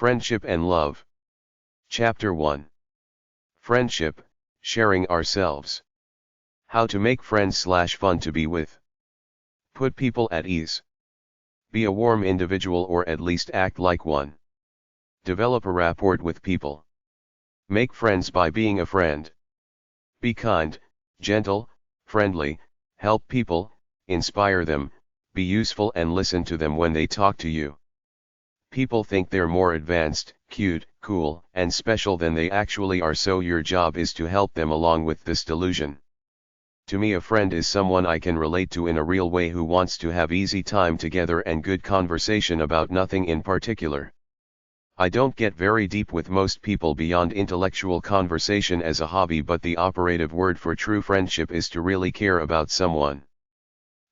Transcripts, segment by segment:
Friendship and Love. Chapter 1. Friendship, Sharing Ourselves. How to make friends/fun to be with. Put people at ease. Be a warm individual, or at least act like one. Develop a rapport with people. Make friends by being a friend. Be kind, gentle, friendly, help people, inspire them, be useful, and listen to them when they talk to you. People think they're more advanced, cute, cool, and special than they actually are, so your job is to help them along with this delusion. To me, a friend is someone I can relate to in a real way, who wants to have easy time together and good conversation about nothing in particular. I don't get very deep with most people beyond intellectual conversation as a hobby, but the operative word for true friendship is to really care about someone.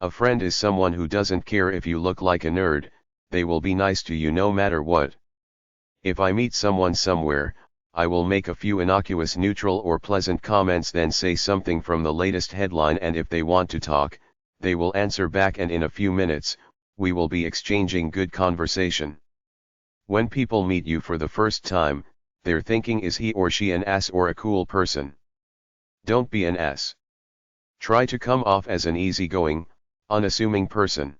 A friend is someone who doesn't care if you look like a nerd, they will be nice to you no matter what. If I meet someone somewhere, I will make a few innocuous, neutral, or pleasant comments, then say something from the latest headline, and if they want to talk, they will answer back, and in a few minutes, we will be exchanging good conversation. When people meet you for the first time, they're thinking, is he or she an ass or a cool person? Don't be an ass. Try to come off as an easygoing, unassuming person.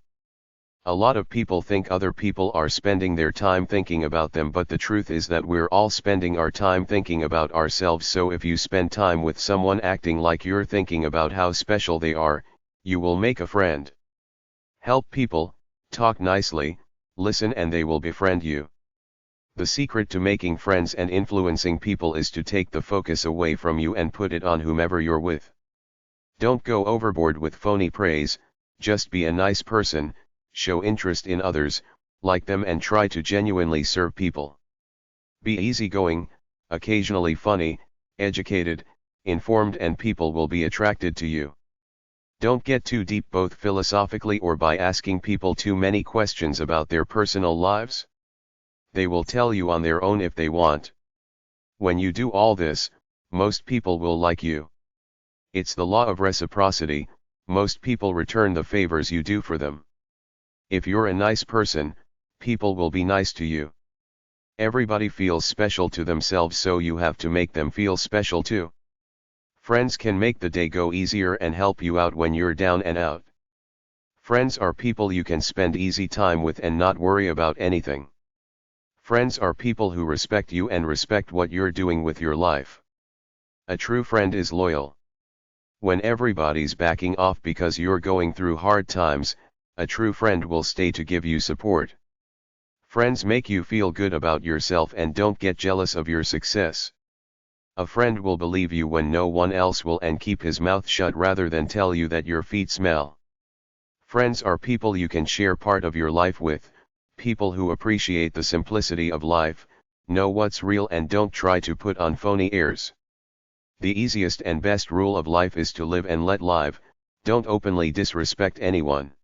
A lot of people think other people are spending their time thinking about them, but the truth is that we're all spending our time thinking about ourselves. So if you spend time with someone acting like you're thinking about how special they are, you will make a friend. Help people, talk nicely, listen, and they will befriend you. The secret to making friends and influencing people is to take the focus away from you and put it on whomever you're with. Don't go overboard with phony praise, just be a nice person, show interest in others, like them, and try to genuinely serve people. Be easygoing, occasionally funny, educated, informed, and people will be attracted to you. Don't get too deep, both philosophically or by asking people too many questions about their personal lives. They will tell you on their own if they want. When you do all this, most people will like you. It's the law of reciprocity, most people return the favors you do for them. If you're a nice person, people will be nice to you. Everybody feels special to themselves, so you have to make them feel special too. Friends can make the day go easier and help you out when you're down and out. Friends are people you can spend easy time with and not worry about anything. Friends are people who respect you and respect what you're doing with your life. A true friend is loyal. When everybody's backing off because you're going through hard times, a true friend will stay to give you support. Friends make you feel good about yourself and don't get jealous of your success. A friend will believe you when no one else will and keep his mouth shut rather than tell you that your feet smell. Friends are people you can share part of your life with, people who appreciate the simplicity of life, know what's real, and don't try to put on phony airs. The easiest and best rule of life is to live and let live, don't openly disrespect anyone.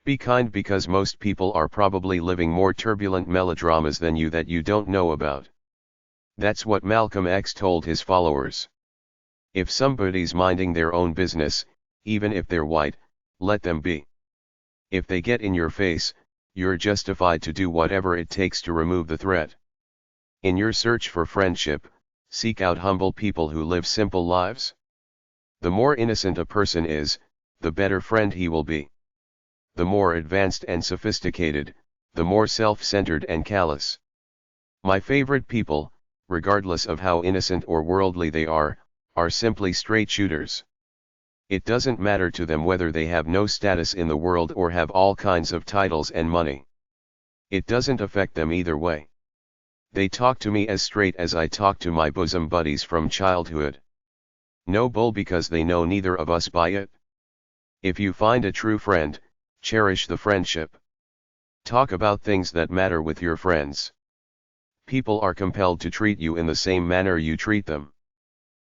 Be kind, because most people are probably living more turbulent melodramas than you that you don't know about. That's what Malcolm X told his followers. If somebody's minding their own business, even if they're white, let them be. If they get in your face, you're justified to do whatever it takes to remove the threat. In your search for friendship, seek out humble people who live simple lives. The more innocent a person is, the better friend he will be. The more advanced and sophisticated, the more self-centered and callous. My favorite people, regardless of how innocent or worldly they are simply straight shooters. It doesn't matter to them whether they have no status in the world or have all kinds of titles and money. It doesn't affect them either way. They talk to me as straight as I talk to my bosom buddies from childhood. No bull, because they know neither of us buy it. If you find a true friend, cherish the friendship. Talk about things that matter with your friends. People are compelled to treat you in the same manner you treat them.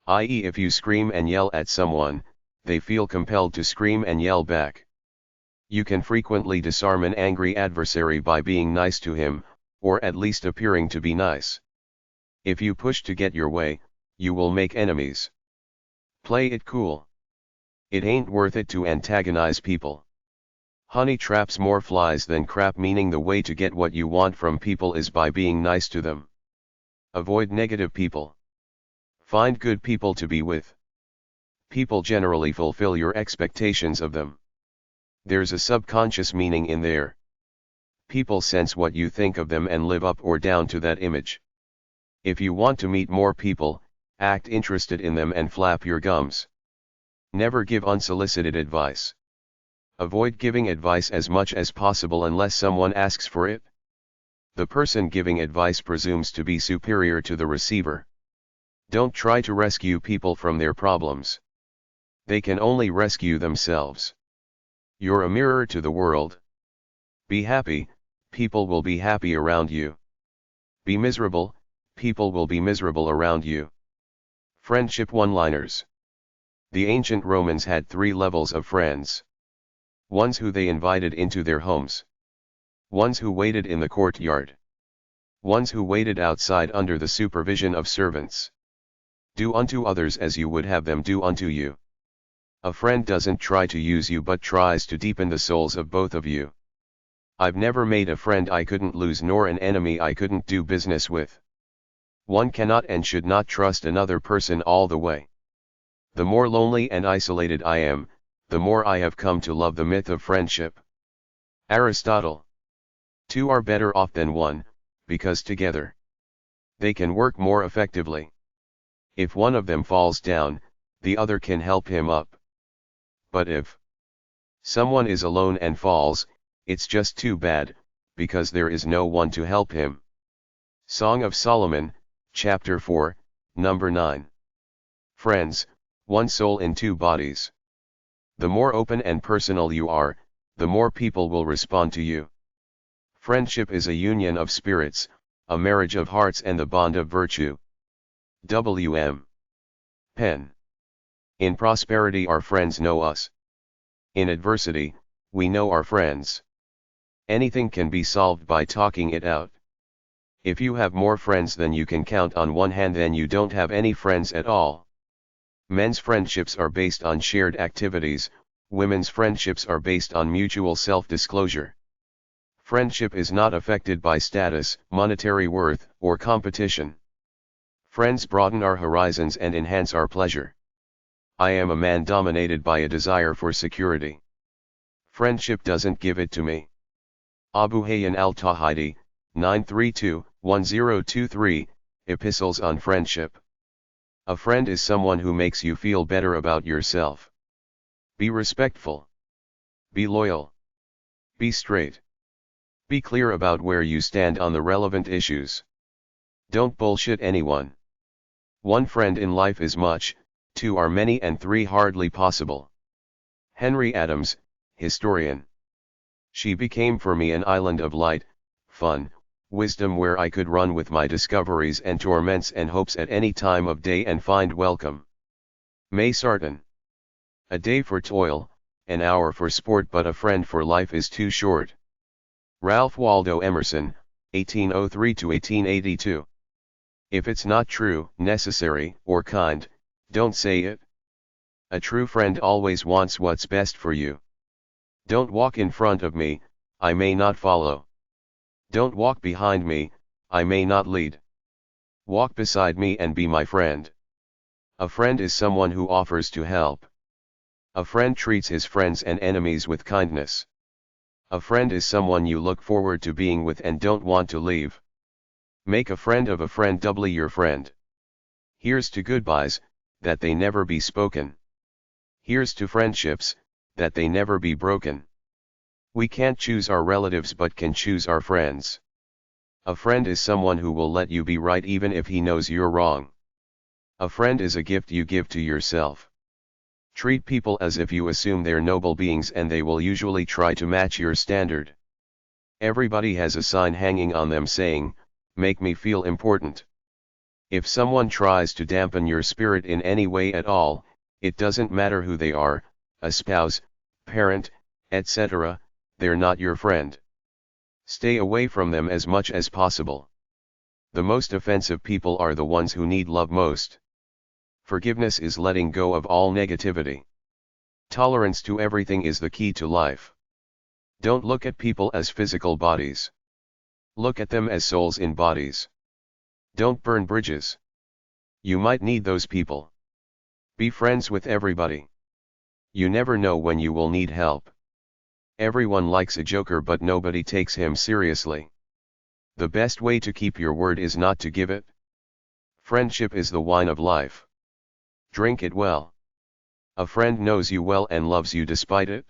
I.e., if you scream and yell at someone, they feel compelled to scream and yell back. You can frequently disarm an angry adversary by being nice to him, or at least appearing to be nice. If you push to get your way, you will make enemies. Play it cool. It ain't worth it to antagonize people. Honey traps more flies than crap, meaning the way to get what you want from people is by being nice to them. Avoid negative people. Find good people to be with. People generally fulfill your expectations of them. There's a subconscious meaning in there. People sense what you think of them and live up or down to that image. If you want to meet more people, act interested in them and flap your gums. Never give unsolicited advice. Avoid giving advice as much as possible unless someone asks for it. The person giving advice presumes to be superior to the receiver. Don't try to rescue people from their problems. They can only rescue themselves. You're a mirror to the world. Be happy, people will be happy around you. Be miserable, people will be miserable around you. Friendship one-liners. The ancient Romans had 3 levels of friends. Ones who they invited into their homes. Ones who waited in the courtyard. Ones who waited outside under the supervision of servants. Do unto others as you would have them do unto you. A friend doesn't try to use you but tries to deepen the souls of both of you. I've never made a friend I couldn't lose nor an enemy I couldn't do business with. One cannot and should not trust another person all the way. The more lonely and isolated I am, the more I have come to love the myth of friendship. Aristotle. 2 are better off than 1, because together they can work more effectively. If one of them falls down, the other can help him up. But if someone is alone and falls, it's just too bad, because there is no one to help him. Song of Solomon, Chapter 4, Number 9. Friends, one soul in 2 bodies. The more open and personal you are, the more people will respond to you. Friendship is a union of spirits, a marriage of hearts and the bond of virtue. W.M. Penn. In prosperity our friends know us. In adversity, we know our friends. Anything can be solved by talking it out. If you have more friends than you can count on one hand, then you don't have any friends at all. Men's friendships are based on shared activities, women's friendships are based on mutual self-disclosure. Friendship is not affected by status, monetary worth, or competition. Friends broaden our horizons and enhance our pleasure. I am a man dominated by a desire for security. Friendship doesn't give it to me. Abu Hayyan al-Tawhidi, 932-1023, Epistles on Friendship. A friend is someone who makes you feel better about yourself. Be respectful. Be loyal. Be straight. Be clear about where you stand on the relevant issues. Don't bullshit anyone. 1 friend in life is much, 2 are many and 3 hardly possible. Henry Adams, historian. She became for me an island of light, fun, wisdom where I could run with my discoveries and torments and hopes at any time of day and find welcome. May Sarton. A day for toil, an hour for sport, but a friend for life is too short. Ralph Waldo Emerson, 1803-1882. If it's not true, necessary, or kind, don't say it. A true friend always wants what's best for you. Don't walk in front of me, I may not follow. Don't walk behind me, I may not lead. Walk beside me and be my friend. A friend is someone who offers to help. A friend treats his friends and enemies with kindness. A friend is someone you look forward to being with and don't want to leave. Make a friend of a friend doubly your friend. Here's to goodbyes, that they never be spoken. Here's to friendships, that they never be broken. We can't choose our relatives but can choose our friends. A friend is someone who will let you be right even if he knows you're wrong. A friend is a gift you give to yourself. Treat people as if you assume they're noble beings and they will usually try to match your standard. Everybody has a sign hanging on them saying, "Make me feel important." If someone tries to dampen your spirit in any way at all, it doesn't matter who they are, a spouse, parent, etc., they're not your friend. Stay away from them as much as possible. The most offensive people are the ones who need love most. Forgiveness is letting go of all negativity. Tolerance to everything is the key to life. Don't look at people as physical bodies. Look at them as souls in bodies. Don't burn bridges. You might need those people. Be friends with everybody. You never know when you will need help. Everyone likes a joker, but nobody takes him seriously. The best way to keep your word is not to give it. Friendship is the wine of life. Drink it well. A friend knows you well and loves you despite it.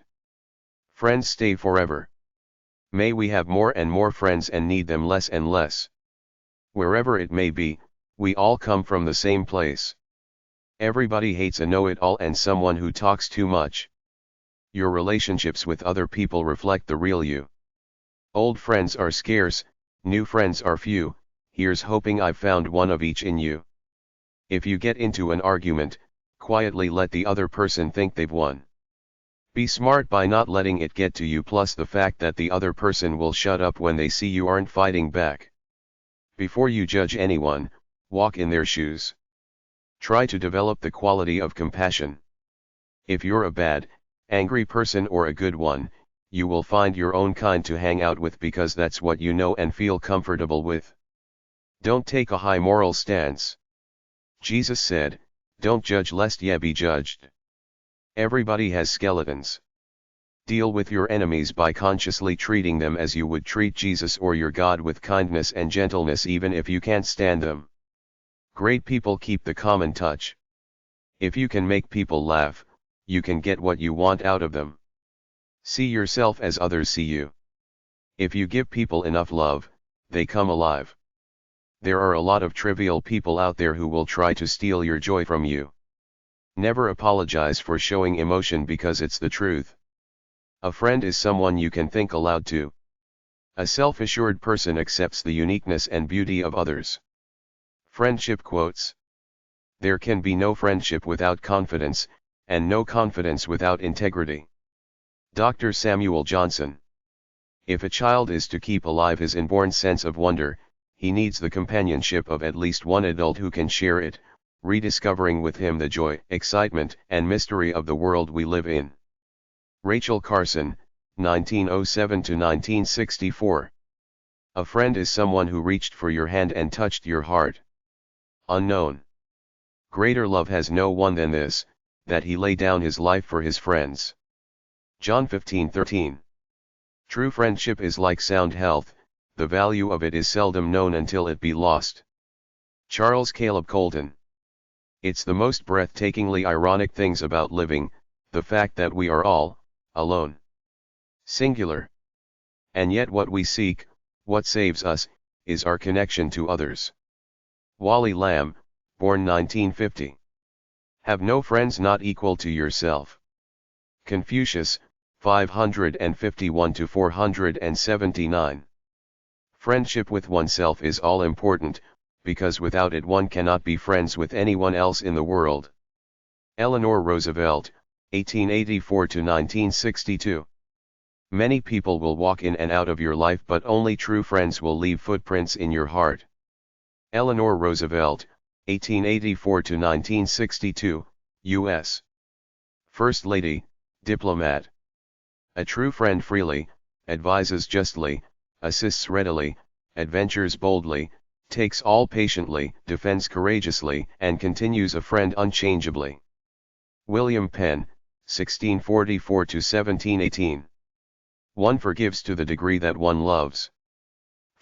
Friends stay forever. May we have more and more friends and need them less and less. Wherever it may be, we all come from the same place. Everybody hates a know-it-all and someone who talks too much. Your relationships with other people reflect the real you. Old friends are scarce, new friends are few. Here's hoping I've found one of each in you. If you get into an argument, quietly let the other person think they've won. Be smart by not letting it get to you, plus the fact that the other person will shut up when they see you aren't fighting back. Before you judge anyone, walk in their shoes. Try to develop the quality of compassion. If you're a bad, angry person or a good one, you will find your own kind to hang out with because that's what you know and feel comfortable with. Don't take a high moral stance. Jesus said, "Don't judge lest ye be judged." Everybody has skeletons. Deal with your enemies by consciously treating them as you would treat Jesus or your God, with kindness and gentleness even if you can't stand them. Great people keep the common touch. If you can make people laugh, you can get what you want out of them. See yourself as others see you. If you give people enough love, they come alive. There are a lot of trivial people out there who will try to steal your joy from you. Never apologize for showing emotion because it's the truth. A friend is someone you can think aloud to. A self-assured person accepts the uniqueness and beauty of others. Friendship quotes. There can be no friendship without confidence, and no confidence without integrity. Dr. Samuel Johnson. If a child is to keep alive his inborn sense of wonder, he needs the companionship of at least one adult who can share it, rediscovering with him the joy, excitement, and mystery of the world we live in. Rachel Carson, 1907–1964. A friend is someone who reached for your hand and touched your heart. Unknown. Greater love has no one than this, that he lay down his life for his friends. John 15:13. True friendship is like sound health, the value of it is seldom known until it be lost. Charles Caleb Colton. It's the most breathtakingly ironic things about living, the fact that we are all alone. Singular. And yet what we seek, what saves us, is our connection to others. Wally Lamb, born 1950. Have no friends not equal to yourself. Confucius, 551–479. Friendship with oneself is all important, because without it one cannot be friends with anyone else in the world. Eleanor Roosevelt, 1884–1962. Many people will walk in and out of your life, but only true friends will leave footprints in your heart. Eleanor Roosevelt, 1884–1962, U.S. First Lady, diplomat. A true friend freely, advises justly, assists readily, adventures boldly, takes all patiently, defends courageously, and continues a friend unchangeably. William Penn, 1644–1718. One forgives to the degree that one loves.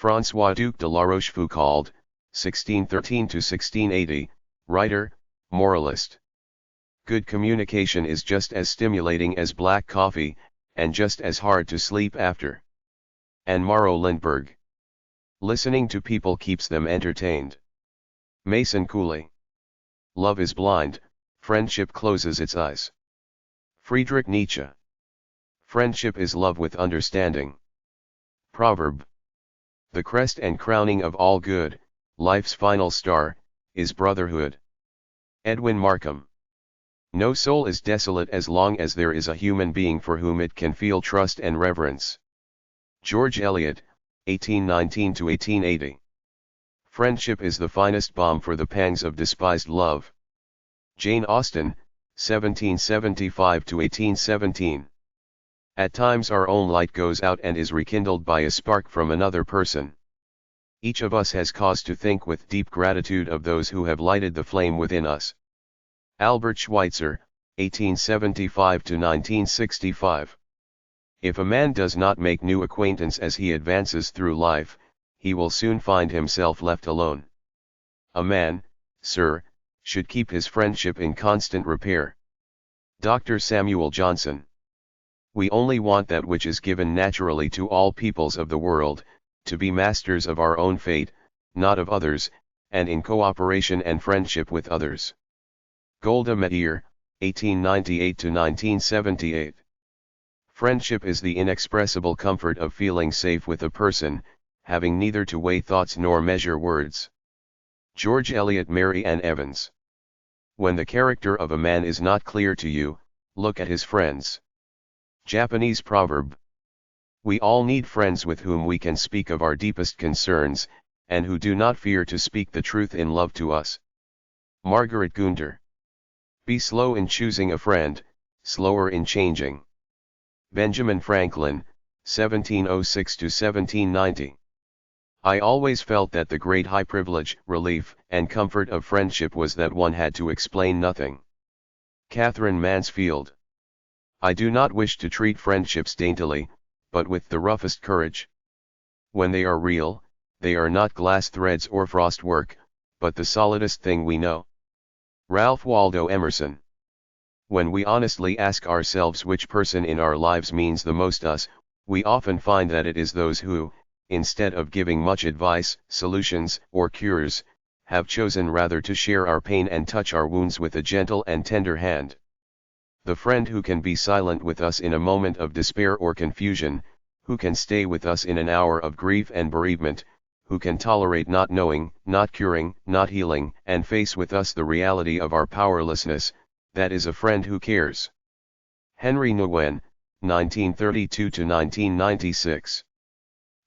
François Duc de La Rochefoucauld, 1613–1680, writer, moralist. Good communication is just as stimulating as black coffee, and just as hard to sleep after. Anne Morrow Lindbergh. Listening to people keeps them entertained. Mason Cooley. Love is blind, friendship closes its eyes. Friedrich Nietzsche. Friendship is love with understanding. Proverb. The crest and crowning of all good, life's final star, is brotherhood. Edwin Markham. No soul is desolate as long as there is a human being for whom it can feel trust and reverence. George Eliot, 1819–1880. Friendship is the finest balm for the pangs of despised love. Jane Austen, 1775–1817. At times our own light goes out and is rekindled by a spark from another person. Each of us has cause to think with deep gratitude of those who have lighted the flame within us. Albert Schweitzer, 1875–1965. If a man does not make new acquaintance as he advances through life, he will soon find himself left alone. A man, sir, should keep his friendship in constant repair. Dr. Samuel Johnson. We only want that which is given naturally to all peoples of the world, to be masters of our own fate, not of others, and in cooperation and friendship with others. Golda Meir, 1898–1978. Friendship is the inexpressible comfort of feeling safe with a person, having neither to weigh thoughts nor measure words. George Eliot, Mary Ann Evans. When the character of a man is not clear to you, look at his friends. Japanese proverb. We all need friends with whom we can speak of our deepest concerns, and who do not fear to speak the truth in love to us. Margaret Gunder. Be slow in choosing a friend, slower in changing. Benjamin Franklin, 1706–1790. I always felt that the great high privilege, relief, and comfort of friendship was that one had to explain nothing. Catherine Mansfield. I do not wish to treat friendships daintily, but with the roughest courage. When they are real, they are not glass threads or frostwork, but the solidest thing we know. Ralph Waldo Emerson. When we honestly ask ourselves which person in our lives means the most us, we often find that it is those who, instead of giving much advice, solutions, or cures, have chosen rather to share our pain and touch our wounds with a gentle and tender hand. The friend who can be silent with us in a moment of despair or confusion, who can stay with us in an hour of grief and bereavement, who can tolerate not knowing, not curing, not healing, and face with us the reality of our powerlessness, that is a friend who cares. Henry Nguyen, 1932–1996.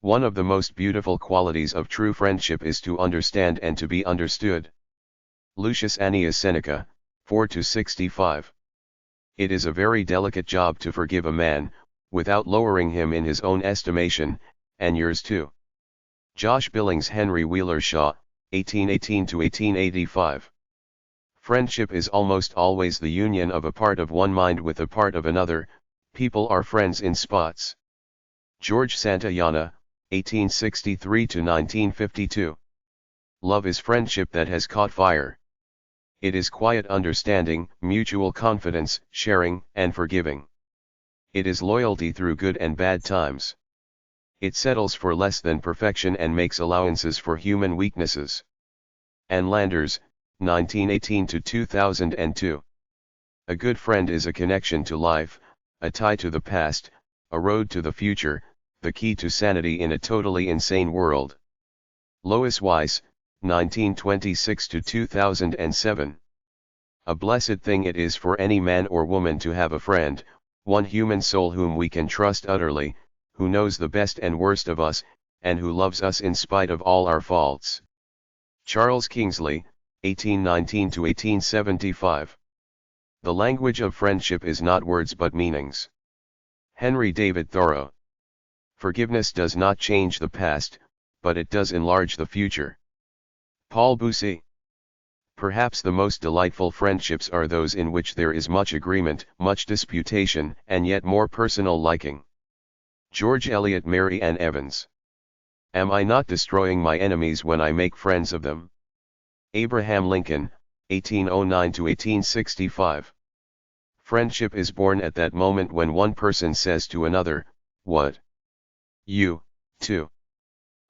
One of the most beautiful qualities of true friendship is to understand and to be understood. Lucius Annius Seneca, 4–65. It is a very delicate job to forgive a man, without lowering him in his own estimation, and yours too. Josh Billings Henry Wheeler Shaw, 1818–1885. Friendship is almost always the union of a part of one mind with a part of another. People are friends in spots. George Santayana, 1863–1952. Love is friendship that has caught fire. It is quiet understanding, mutual confidence, sharing, and forgiving. It is loyalty through good and bad times. It settles for less than perfection and makes allowances for human weaknesses. Ann Landers, 1918–2002. A good friend is a connection to life, a tie to the past, a road to the future, the key to sanity in a totally insane world. Lois Weiss, 1926–2007. A blessed thing it is for any man or woman to have a friend, one human soul whom we can trust utterly, who knows the best and worst of us, and who loves us in spite of all our faults. Charles Kingsley, 1819–1875. The language of friendship is not words but meanings. Henry David Thoreau. Forgiveness does not change the past, but it does enlarge the future. Paul Bousy. Perhaps the most delightful friendships are those in which there is much agreement, much disputation, and yet more personal liking. George Eliot Mary Ann Evans. Am I not destroying my enemies when I make friends of them? Abraham Lincoln, 1809–1865. Friendship is born at that moment when one person says to another, "What? You, too?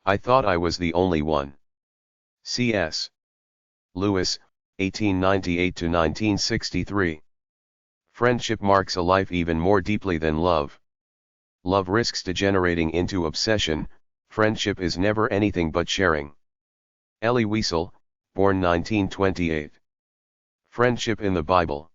I thought I was the only one." C.S. Lewis, 1898–1963. Friendship marks a life even more deeply than love. Love risks degenerating into obsession, friendship is never anything but sharing. Elie Wiesel, born 1928. Friendship in the Bible.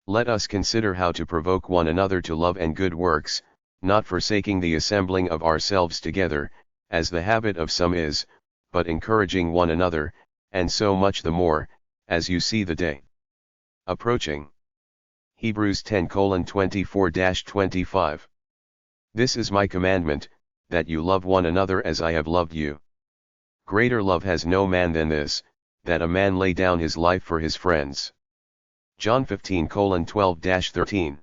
Let us consider how to provoke one another to love and good works, not forsaking the assembling of ourselves together, as the habit of some is, but encouraging one another, and so much the more, as you see the day approaching. Hebrews 10:24-25. This is my commandment, that you love one another as I have loved you. Greater love has no man than this, that a man lay down his life for his friends. John 15:12-13.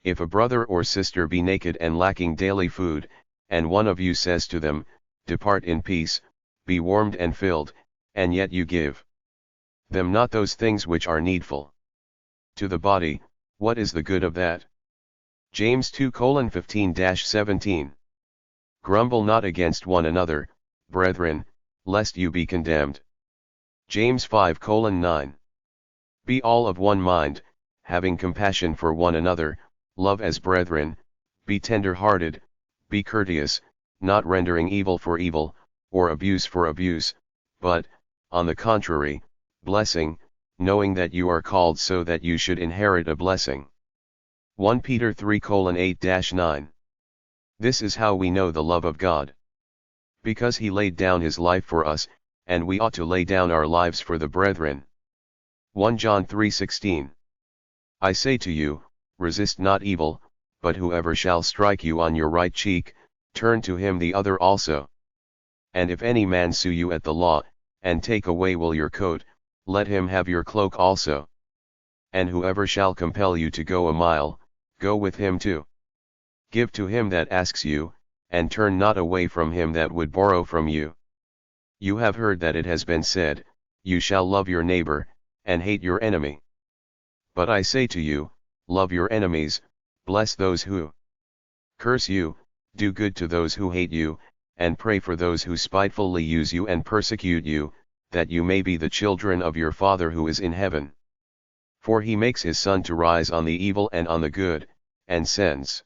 If a brother or sister be naked and lacking daily food, and one of you says to them, Depart in peace, be warmed and filled, and yet you give them not those things which are needful to the body, what is the good of that? James 2:15-17. Grumble not against one another, brethren, lest you be condemned. James 5:9. Be all of one mind, having compassion for one another, love as brethren, be tender-hearted, be courteous, not rendering evil for evil, or abuse for abuse, but, on the contrary, blessing, knowing that you are called so that you should inherit a blessing. 1 Peter 3:8-9. This is how we know the love of God. Because he laid down his life for us, and we ought to lay down our lives for the brethren. 1 John 3:16. I say to you, resist not evil, but whoever shall strike you on your right cheek, turn to him the other also. And if any man sue you at the law, and take away your coat, let him have your cloak also. And whoever shall compel you to go a mile, go with him too. Give to him that asks you, and turn not away from him that would borrow from you. You have heard that it has been said, You shall love your neighbor, and hate your enemy. But I say to you, love your enemies, bless those who curse you, do good to those who hate you, and pray for those who spitefully use you and persecute you, that you may be the children of your Father who is in heaven. For he makes his sun to rise on the evil and on the good, and sends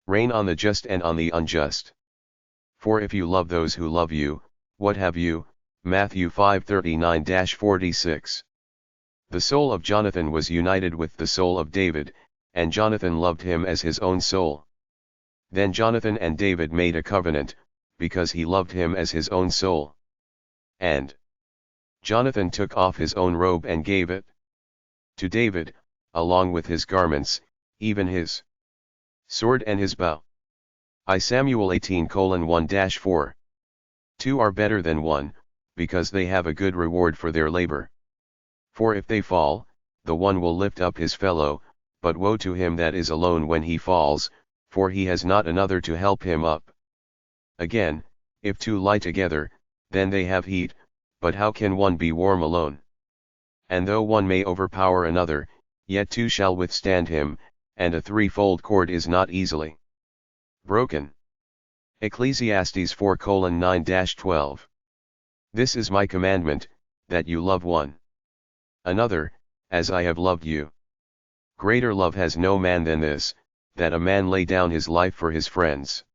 rain on the just and on the unjust. For if you love those who love you, what have you? Matthew 5:39-46. The soul of Jonathan was united with the soul of David, and Jonathan loved him as his own soul. Then Jonathan and David made a covenant, because he loved him as his own soul. And Jonathan took off his own robe and gave it to David, along with his garments, even his sword and his bow. I Samuel 18:1-4. Two are better than one, because they have a good reward for their labor. For if they fall, the one will lift up his fellow, but woe to him that is alone when he falls, for he has not another to help him up. Again, if two lie together, then they have heat, but how can one be warm alone? And though one may overpower another, yet two shall withstand him, and a threefold cord is not easily broken. Ecclesiastes 4:9-12. This is my commandment, that you love one another, as I have loved you. Greater love has no man than this, that a man lay down his life for his friends.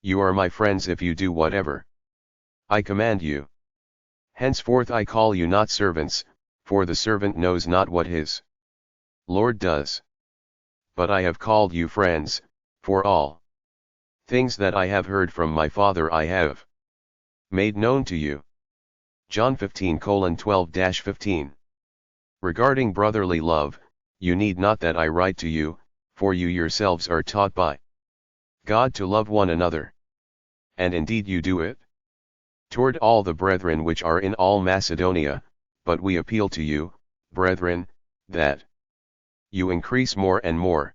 You are my friends if you do whatever I command you. Henceforth I call you not servants, for the servant knows not what his Lord does. But I have called you friends, for all things that I have heard from my Father I have made known to you. John 15:12-15. Regarding brotherly love, you need not that I write to you, for you yourselves are taught by God to love one another. And indeed you do it toward all the brethren which are in all Macedonia, but we appeal to you, brethren, that you increase more and more.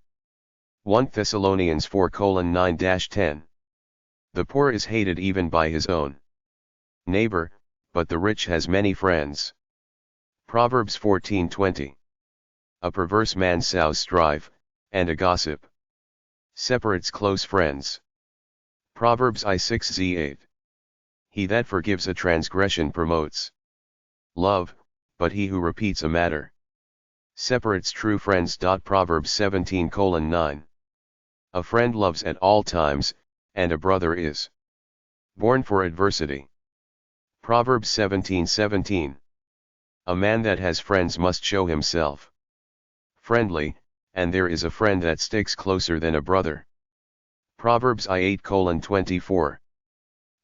1 Thessalonians 4:9-10. The poor is hated even by his own neighbor, but the rich has many friends. Proverbs 14:20. A perverse man sows strife, and a gossip separates close friends. Proverbs 6:8. He that forgives a transgression promotes love, but he who repeats a matter separates true friends. Proverbs 17:9. A friend loves at all times, and a brother is born for adversity. Proverbs 17:17. A man that has friends must show himself friendly, and there is a friend that sticks closer than a brother. Proverbs 8:24.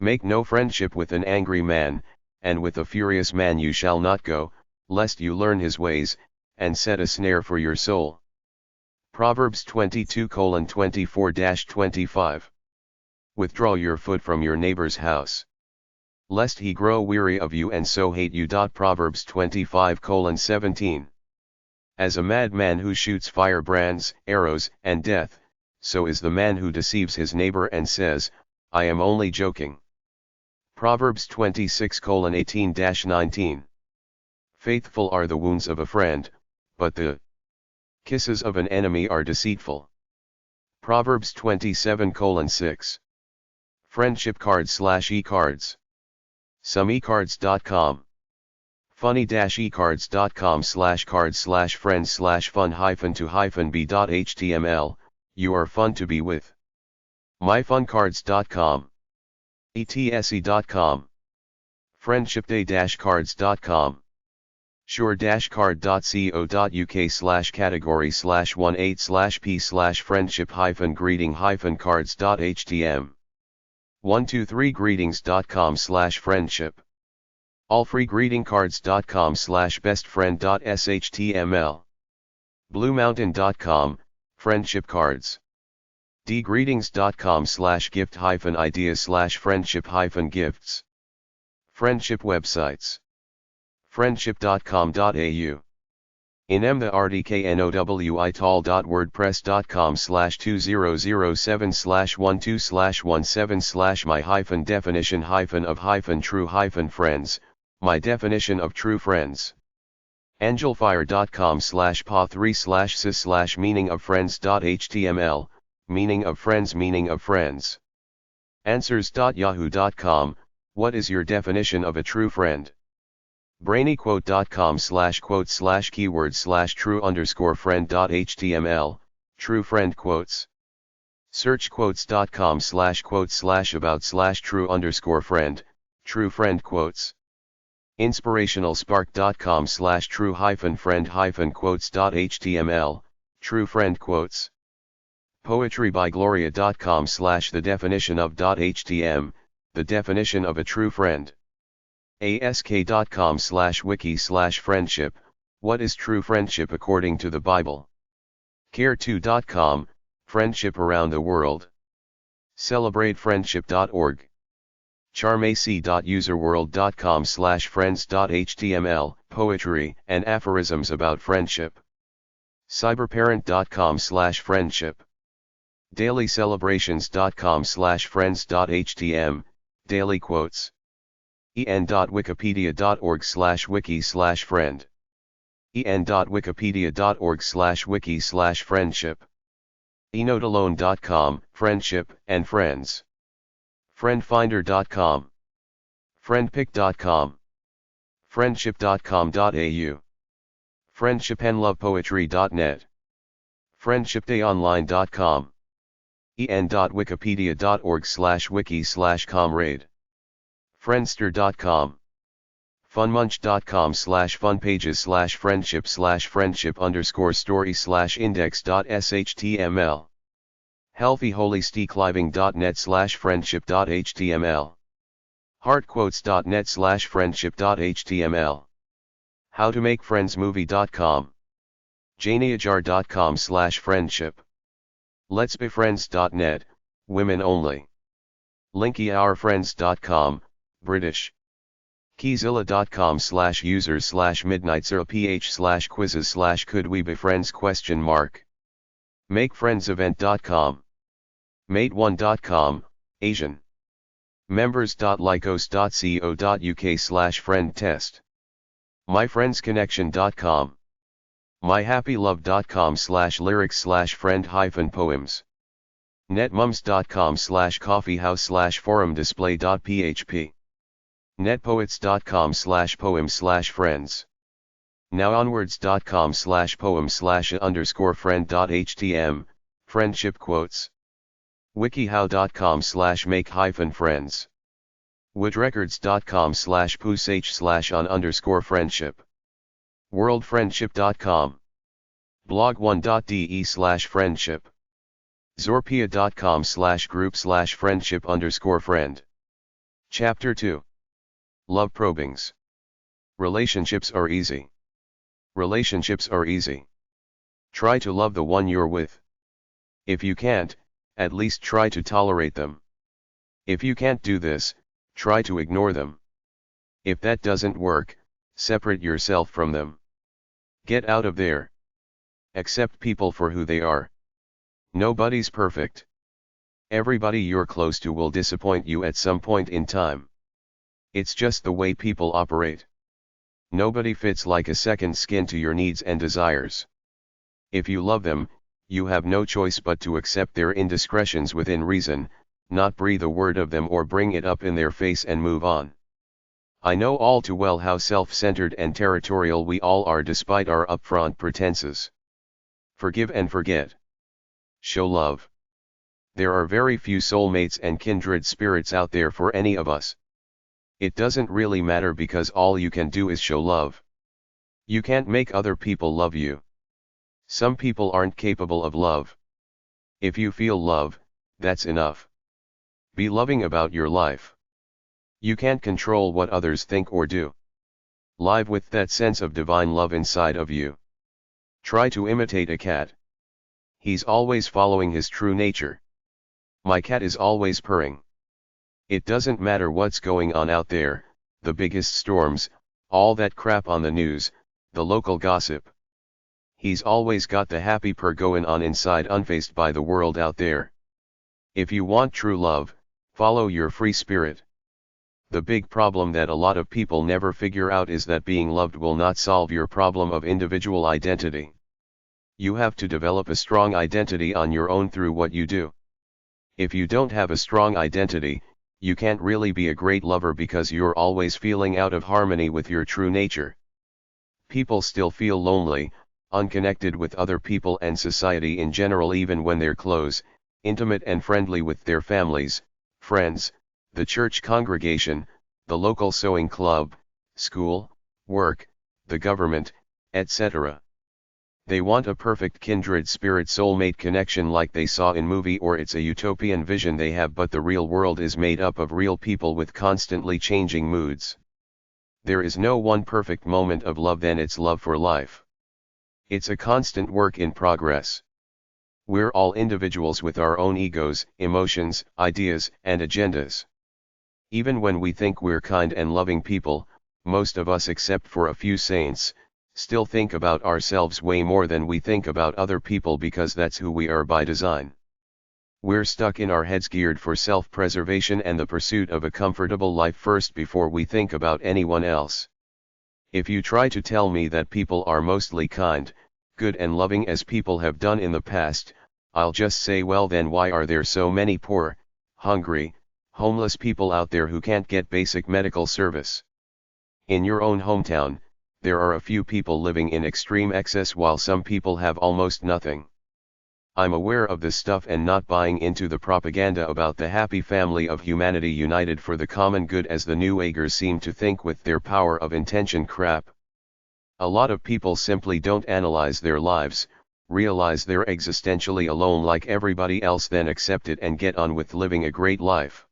Make no friendship with an angry man, and with a furious man you shall not go, lest you learn his ways, and set a snare for your soul. Proverbs 22:24-25. Withdraw your foot from your neighbor's house, lest he grow weary of you and so hate you. Proverbs 25:17. As a madman who shoots firebrands, arrows, and death, so is the man who deceives his neighbor and says, I am only joking. Proverbs 26:18-19. Faithful are the wounds of a friend, but the kisses of an enemy are deceitful. Proverbs 27:6. Friendship cards/e-cards. Some ecards.com. funny-ecards.com/cards/friends/fun-to-be.html, you are fun to be with. myfuncards.com. etse.com. friendshipday-cards.com. sure-card.co.uk/category/18/p/friendship-greeting-cards.htm. 123greetings.com/friendship. allfreegreetingcards.com/bestfriend.shtml. bluemountain.com, friendship cards. dgreetings.com/gift-ideas/friendship-gifts. Friendship websites. friendship.com.au. inemtheRDKNOWITAL.wordpress.com/2007/12/my-definition-of-true-friends, my definition of true friends. angelfire.com/pa3/sis/meaning-of-friends.html, meaning of friends. answers.yahoo.com, what is your definition of a true friend? brainyquote.com/quote/keyword/true_friend.html, true friend quotes. searchquotes.com/quote/about/true_friend, true friend quotes. inspirationalspark.com/true-friend-quotes.html, true friend quotes. poetrybygloria.com/the definition of.htm, the definition of a true friend. ask.com/wiki/friendship, what is true friendship according to the Bible? care2.com, friendship around the world. celebratefriendship.org. charmacy.userworld.com/friends.html, poetry and aphorisms about friendship. cyberparent.com/friendship. dailycelebrations.com/friends.htm, daily quotes. en.wikipedia.org/wiki/friend. en.wikipedia.org/wiki/friendship. enotealone.com, friendship and friends. friendfinder.com. friendpick.com. friendship.com.au. friendshipandlovepoetry.net. friendshipdayonline.com. en.wikipedia.org/wiki/comrade. friendster.com. funmunch.com/funpages/friendship_story/index.shtml. healthyholysteakliving.net/friendship.html. heartquotes.net/friendship.html. howtomakefriendsmovie.com. janeajar.com/friendship. letsbefriends.net, women only. linkyourfriends.com, British. keyzilla.com/users/midnightzeraph/quizzes/could we be friends ? makefriendsevent.com. mate1.com, Asian. members.lycos.co.uk/friend test. myfriendsconnection.com. myhappylove.com/lyrics/friend-poems. netmums.com/coffeehouse/forum display.php. netpoets.com/poems/friends. nowonwards.com/poem/a_friend.htm, friendship quotes. wikihow.com/make-friends. woodrecords.com/push/on_friendship. worldfriendship.com. blog1.de/friendship. zorpia.com/group/friendship_friend. Chapter 2. Love probings. Relationships are easy. Relationships are easy. Try to love the one you're with. If you can't, at least try to tolerate them. If you can't do this, try to ignore them. If that doesn't work, separate yourself from them. Get out of there. Accept people for who they are. Nobody's perfect. Everybody you're close to will disappoint you at some point in time. It's just the way people operate. Nobody fits like a second skin to your needs and desires. If you love them, you have no choice but to accept their indiscretions within reason, not breathe a word of them or bring it up in their face and move on. I know all too well how self-centered and territorial we all are despite our upfront pretenses. Forgive and forget. Show love. There are very few soulmates and kindred spirits out there for any of us. It doesn't really matter because all you can do is show love. You can't make other people love you. Some people aren't capable of love. If you feel love, that's enough. Be loving about your life. You can't control what others think or do. Live with that sense of divine love inside of you. Try to imitate a cat. He's always following his true nature. My cat is always purring. It doesn't matter what's going on out there, the biggest storms, all that crap on the news, the local gossip. He's always got the happy purr going on inside, unfazed by the world out there. If you want true love, follow your free spirit. The big problem that a lot of people never figure out is that being loved will not solve your problem of individual identity. You have to develop a strong identity on your own through what you do. If you don't have a strong identity, you can't really be a great lover because you're always feeling out of harmony with your true nature. People still feel lonely, unconnected with other people and society in general even when they're close, intimate and friendly with their families, friends, the church congregation, the local sewing club, school, work, the government, etc. They want a perfect kindred spirit soulmate connection like they saw in movie, or it's a utopian vision they have, but the real world is made up of real people with constantly changing moods. There is no one perfect moment of love, then it's love for life. It's a constant work in progress. We're all individuals with our own egos, emotions, ideas, and agendas. Even when we think we're kind and loving people, most of us except for a few saints, still think about ourselves way more than we think about other people because that's who we are by design. We're stuck in our heads, geared for self-preservation and the pursuit of a comfortable life first before we think about anyone else. If you try to tell me that people are mostly kind, good and loving as people have done in the past, I'll just say, well then why are there so many poor, hungry, homeless people out there who can't get basic medical service? In your own hometown, there are a few people living in extreme excess while some people have almost nothing. I'm aware of this stuff and not buying into the propaganda about the happy family of humanity united for the common good as the New Agers seem to think with their power of intention crap. A lot of people simply don't analyze their lives, realize they're existentially alone like everybody else, then accept it and get on with living a great life.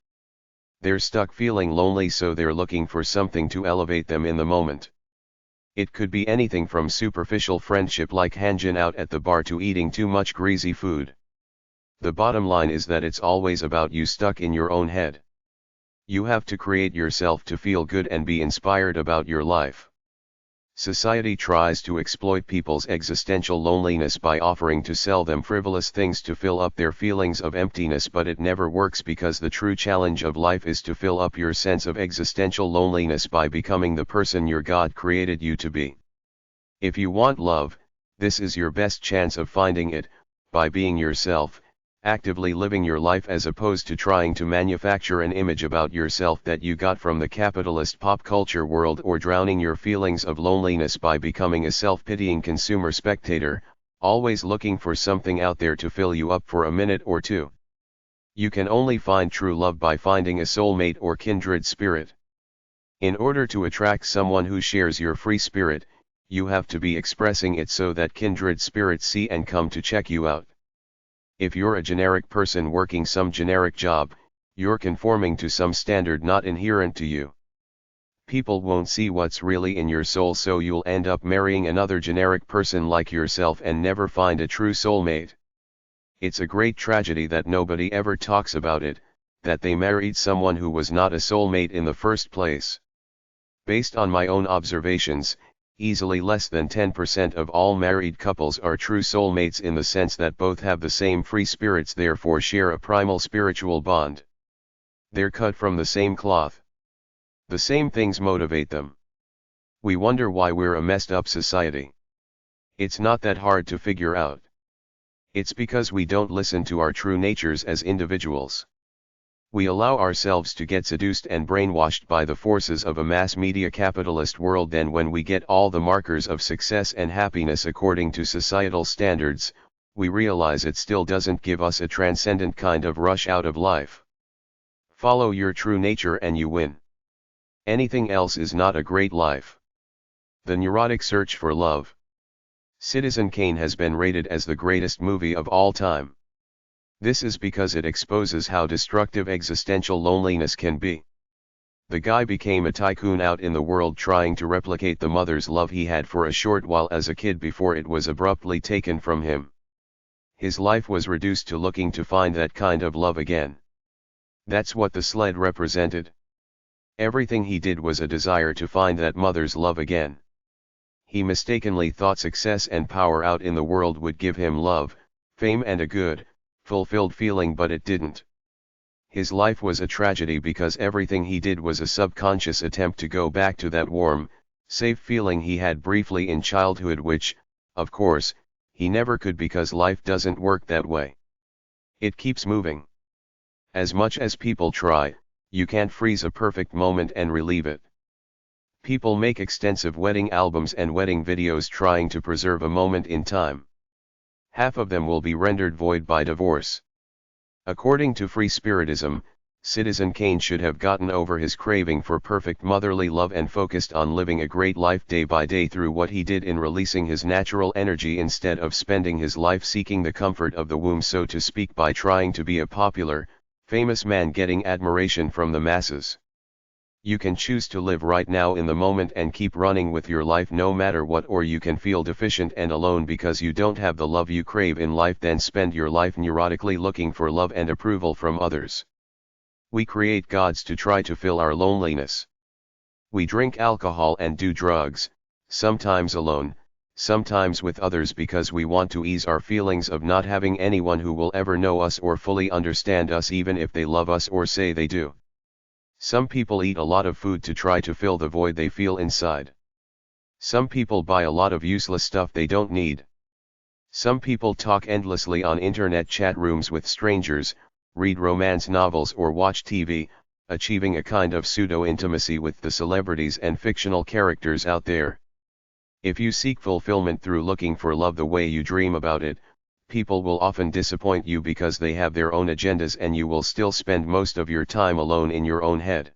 They're stuck feeling lonely, so they're looking for something to elevate them in the moment. It could be anything from superficial friendship like hanging out at the bar to eating too much greasy food. The bottom line is that it's always about you, stuck in your own head. You have to create yourself to feel good and be inspired about your life. Society tries to exploit people's existential loneliness by offering to sell them frivolous things to fill up their feelings of emptiness, but it never works because the true challenge of life is to fill up your sense of existential loneliness by becoming the person your God created you to be. If you want love, this is your best chance of finding it, by being yourself, actively living your life as opposed to trying to manufacture an image about yourself that you got from the capitalist pop culture world, or drowning your feelings of loneliness by becoming a self-pitying consumer spectator, always looking for something out there to fill you up for a minute or two. You can only find true love by finding a soulmate or kindred spirit. In order to attract someone who shares your free spirit, you have to be expressing it so that kindred spirits see and come to check you out. If you're a generic person working some generic job, you're conforming to some standard not inherent to you. People won't see what's really in your soul, so you'll end up marrying another generic person like yourself and never find a true soulmate. It's a great tragedy that nobody ever talks about it, that they married someone who was not a soulmate in the first place. Based on my own observations, easily less than 10% of all married couples are true soulmates in the sense that both have the same free spirits, therefore share a primal spiritual bond. They're cut from the same cloth. The same things motivate them. We wonder why we're a messed up society. It's not that hard to figure out. It's because we don't listen to our true natures as individuals. We allow ourselves to get seduced and brainwashed by the forces of a mass media capitalist world. Then when we get all the markers of success and happiness according to societal standards, we realize it still doesn't give us a transcendent kind of rush out of life. Follow your true nature and you win. Anything else is not a great life. The Neurotic Search for Love. Citizen Kane has been rated as the greatest movie of all time. This is because it exposes how destructive existential loneliness can be. The guy became a tycoon out in the world trying to replicate the mother's love he had for a short while as a kid before it was abruptly taken from him. His life was reduced to looking to find that kind of love again. That's what the sled represented. Everything he did was a desire to find that mother's love again. He mistakenly thought success and power out in the world would give him love, fame and a good, fulfilled feeling, but it didn't. His life was a tragedy because everything he did was a subconscious attempt to go back to that warm, safe feeling he had briefly in childhood, which, of course, he never could because life doesn't work that way. It keeps moving. As much as people try, you can't freeze a perfect moment and relieve it. People make extensive wedding albums and wedding videos trying to preserve a moment in time. Half of them will be rendered void by divorce. According to free spiritism, Citizen Kane should have gotten over his craving for perfect motherly love and focused on living a great life day by day through what he did in releasing his natural energy instead of spending his life seeking the comfort of the womb, so to speak, by trying to be a popular, famous man getting admiration from the masses. You can choose to live right now in the moment and keep running with your life no matter what, or you can feel deficient and alone because you don't have the love you crave in life, then spend your life neurotically looking for love and approval from others. We create gods to try to fill our loneliness. We drink alcohol and do drugs, sometimes alone, sometimes with others, because we want to ease our feelings of not having anyone who will ever know us or fully understand us, even if they love us or say they do. Some people eat a lot of food to try to fill the void they feel inside. Some people buy a lot of useless stuff they don't need. Some people talk endlessly on internet chat rooms with strangers, read romance novels or watch TV, achieving a kind of pseudo-intimacy with the celebrities and fictional characters out there. If you seek fulfillment through looking for love the way you dream about it, people will often disappoint you because they have their own agendas and you will still spend most of your time alone in your own head.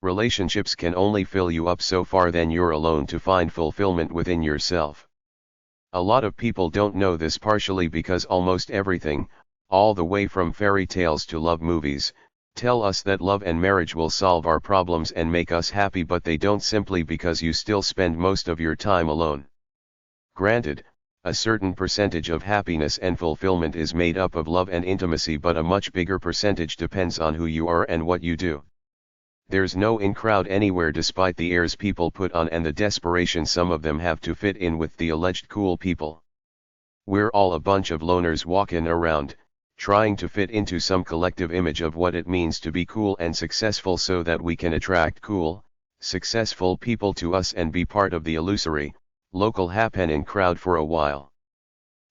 Relationships can only fill you up so far, then you're alone to find fulfillment within yourself. A lot of people don't know this, partially because almost everything, all the way from fairy tales to love movies, tell us that love and marriage will solve our problems and make us happy, but they don't, simply because you still spend most of your time alone. Granted, a certain percentage of happiness and fulfillment is made up of love and intimacy, but a much bigger percentage depends on who you are and what you do. There's no in crowd anywhere, despite the airs people put on and the desperation some of them have to fit in with the alleged cool people. We're all a bunch of loners walking around, trying to fit into some collective image of what it means to be cool and successful so that we can attract cool, successful people to us and be part of the illusory, local happening crowd for a while.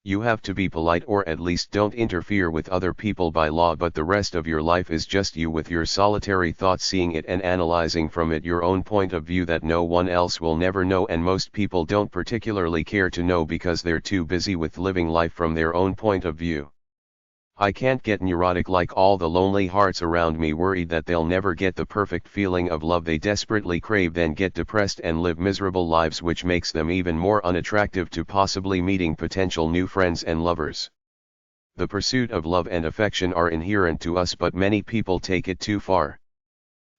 You have to be polite, or at least don't interfere with other people by law, but the rest of your life is just you with your solitary thoughts, seeing it and analyzing from it your own point of view that no one else will never know, and most people don't particularly care to know because they're too busy with living life from their own point of view. I can't get neurotic like all the lonely hearts around me, worried that they'll never get the perfect feeling of love they desperately crave, then get depressed and live miserable lives, which makes them even more unattractive to possibly meeting potential new friends and lovers. The pursuit of love and affection are inherent to us, but many people take it too far.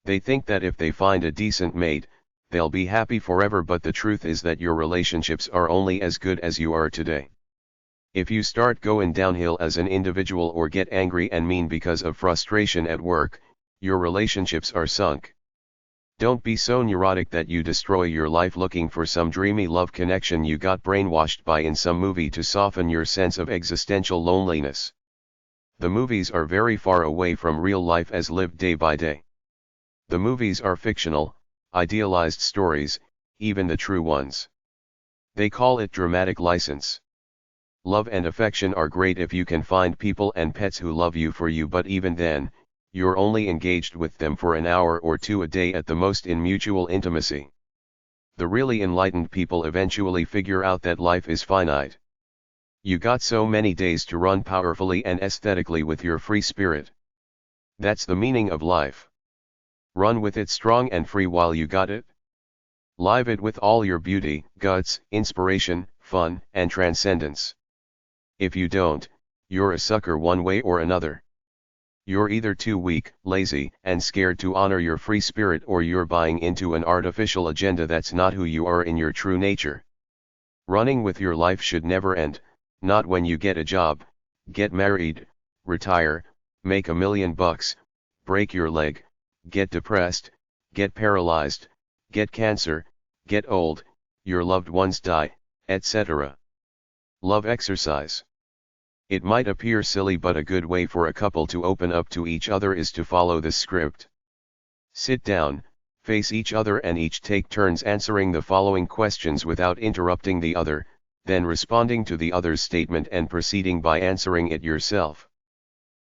They think that if they find a decent mate, they'll be happy forever, but the truth is that your relationships are only as good as you are today. If you start going downhill as an individual or get angry and mean because of frustration at work, your relationships are sunk. Don't be so neurotic that you destroy your life looking for some dreamy love connection you got brainwashed by in some movie to soften your sense of existential loneliness. The movies are very far away from real life as lived day by day. The movies are fictional, idealized stories, even the true ones. They call it dramatic license. Love and affection are great if you can find people and pets who love you for you, but even then, you're only engaged with them for an hour or two a day at the most in mutual intimacy. The really enlightened people eventually figure out that life is finite. You got so many days to run powerfully and aesthetically with your free spirit. That's the meaning of life. Run with it strong and free while you got it. Live it with all your beauty, guts, inspiration, fun, and transcendence. If you don't, you're a sucker one way or another. You're either too weak, lazy, and scared to honor your free spirit, or you're buying into an artificial agenda that's not who you are in your true nature. Running with your life should never end, not when you get a job, get married, retire, make $1 million, break your leg, get depressed, get paralyzed, get cancer, get old, your loved ones die, etc. Love exercise. It might appear silly, but a good way for a couple to open up to each other is to follow this script. Sit down, face each other, and each take turns answering the following questions without interrupting the other, then responding to the other's statement and proceeding by answering it yourself.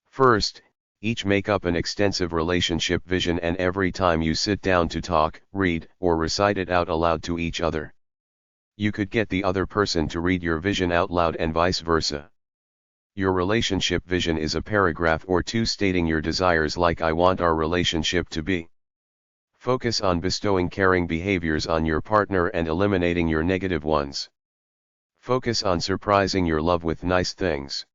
First, each make up an extensive relationship vision, and every time you sit down to talk, read, or recite it out aloud to each other. You could get the other person to read your vision out loud and vice versa. Your relationship vision is a paragraph or two stating your desires, like I want our relationship to be. Focus on bestowing caring behaviors on your partner and eliminating your negative ones. Focus on surprising your love with nice things.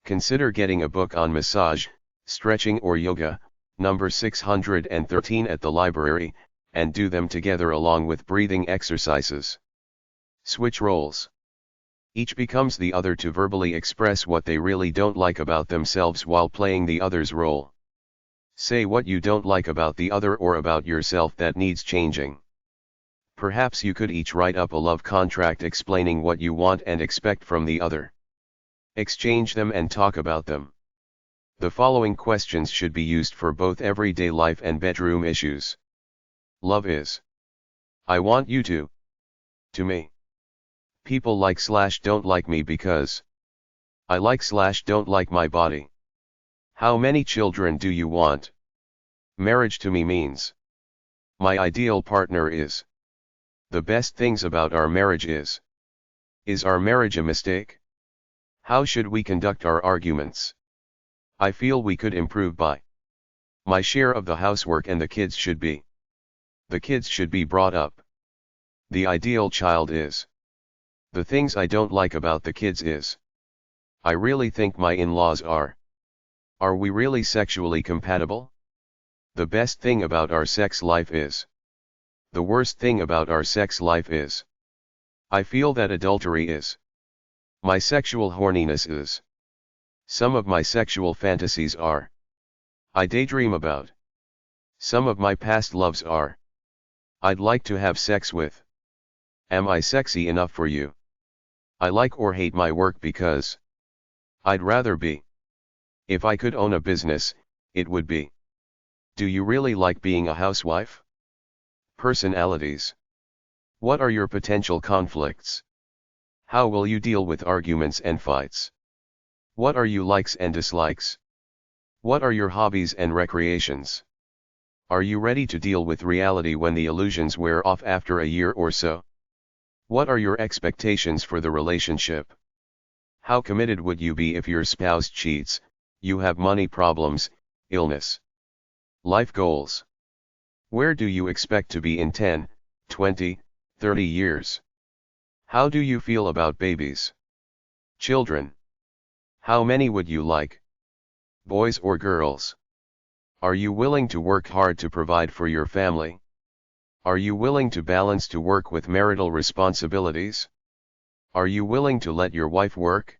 Consider getting a book on massage, stretching, or yoga, number 613 at the library, and do them together along with breathing exercises. Switch roles. Each becomes the other to verbally express what they really don't like about themselves while playing the other's role. Say what you don't like about the other or about yourself that needs changing. Perhaps you could each write up a love contract explaining what you want and expect from the other. Exchange them and talk about them. The following questions should be used for both everyday life and bedroom issues. Love is. I want you to me. People like/don't like me because I like/don't like my body. How many children do you want? Marriage to me means my ideal partner is. The best things about our marriage is our marriage a mistake? How should we conduct our arguments? I feel we could improve by my share of the housework, and the kids should be brought up. The ideal child is. The things I don't like about the kids is I really think my in-laws are we really sexually compatible? The best thing about our sex life is. The worst thing about our sex life is. I feel that adultery is. My sexual horniness is. Some of my sexual fantasies are. I daydream about. Some of my past loves are. I'd like to have sex with. Am I sexy enough for you? I like or hate my work because I'd rather be. If I could own a business, it would be. Do you really like being a housewife? Personalities. What are your potential conflicts? How will you deal with arguments and fights? What are your likes and dislikes? What are your hobbies and recreations? Are you ready to deal with reality when the illusions wear off after a year or so? What are your expectations for the relationship? How committed would you be if your spouse cheats, you have money problems, illness? Life goals. Where do you expect to be in 10, 20, 30 years? How do you feel about babies? Children. How many would you like? Boys or girls? Are you willing to work hard to provide for your family? Are you willing to balance to work with marital responsibilities? Are you willing to let your wife work?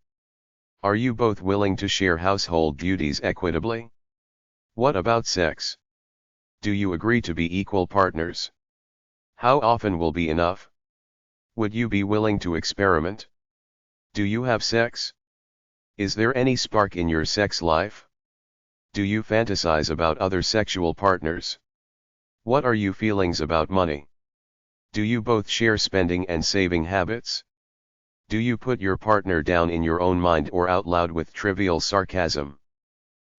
Are you both willing to share household duties equitably? What about sex? Do you agree to be equal partners? How often will be enough? Would you be willing to experiment? Do you have sex? Is there any spark in your sex life? Do you fantasize about other sexual partners? What are your feelings about money? Do you both share spending and saving habits? Do you put your partner down in your own mind or out loud with trivial sarcasm?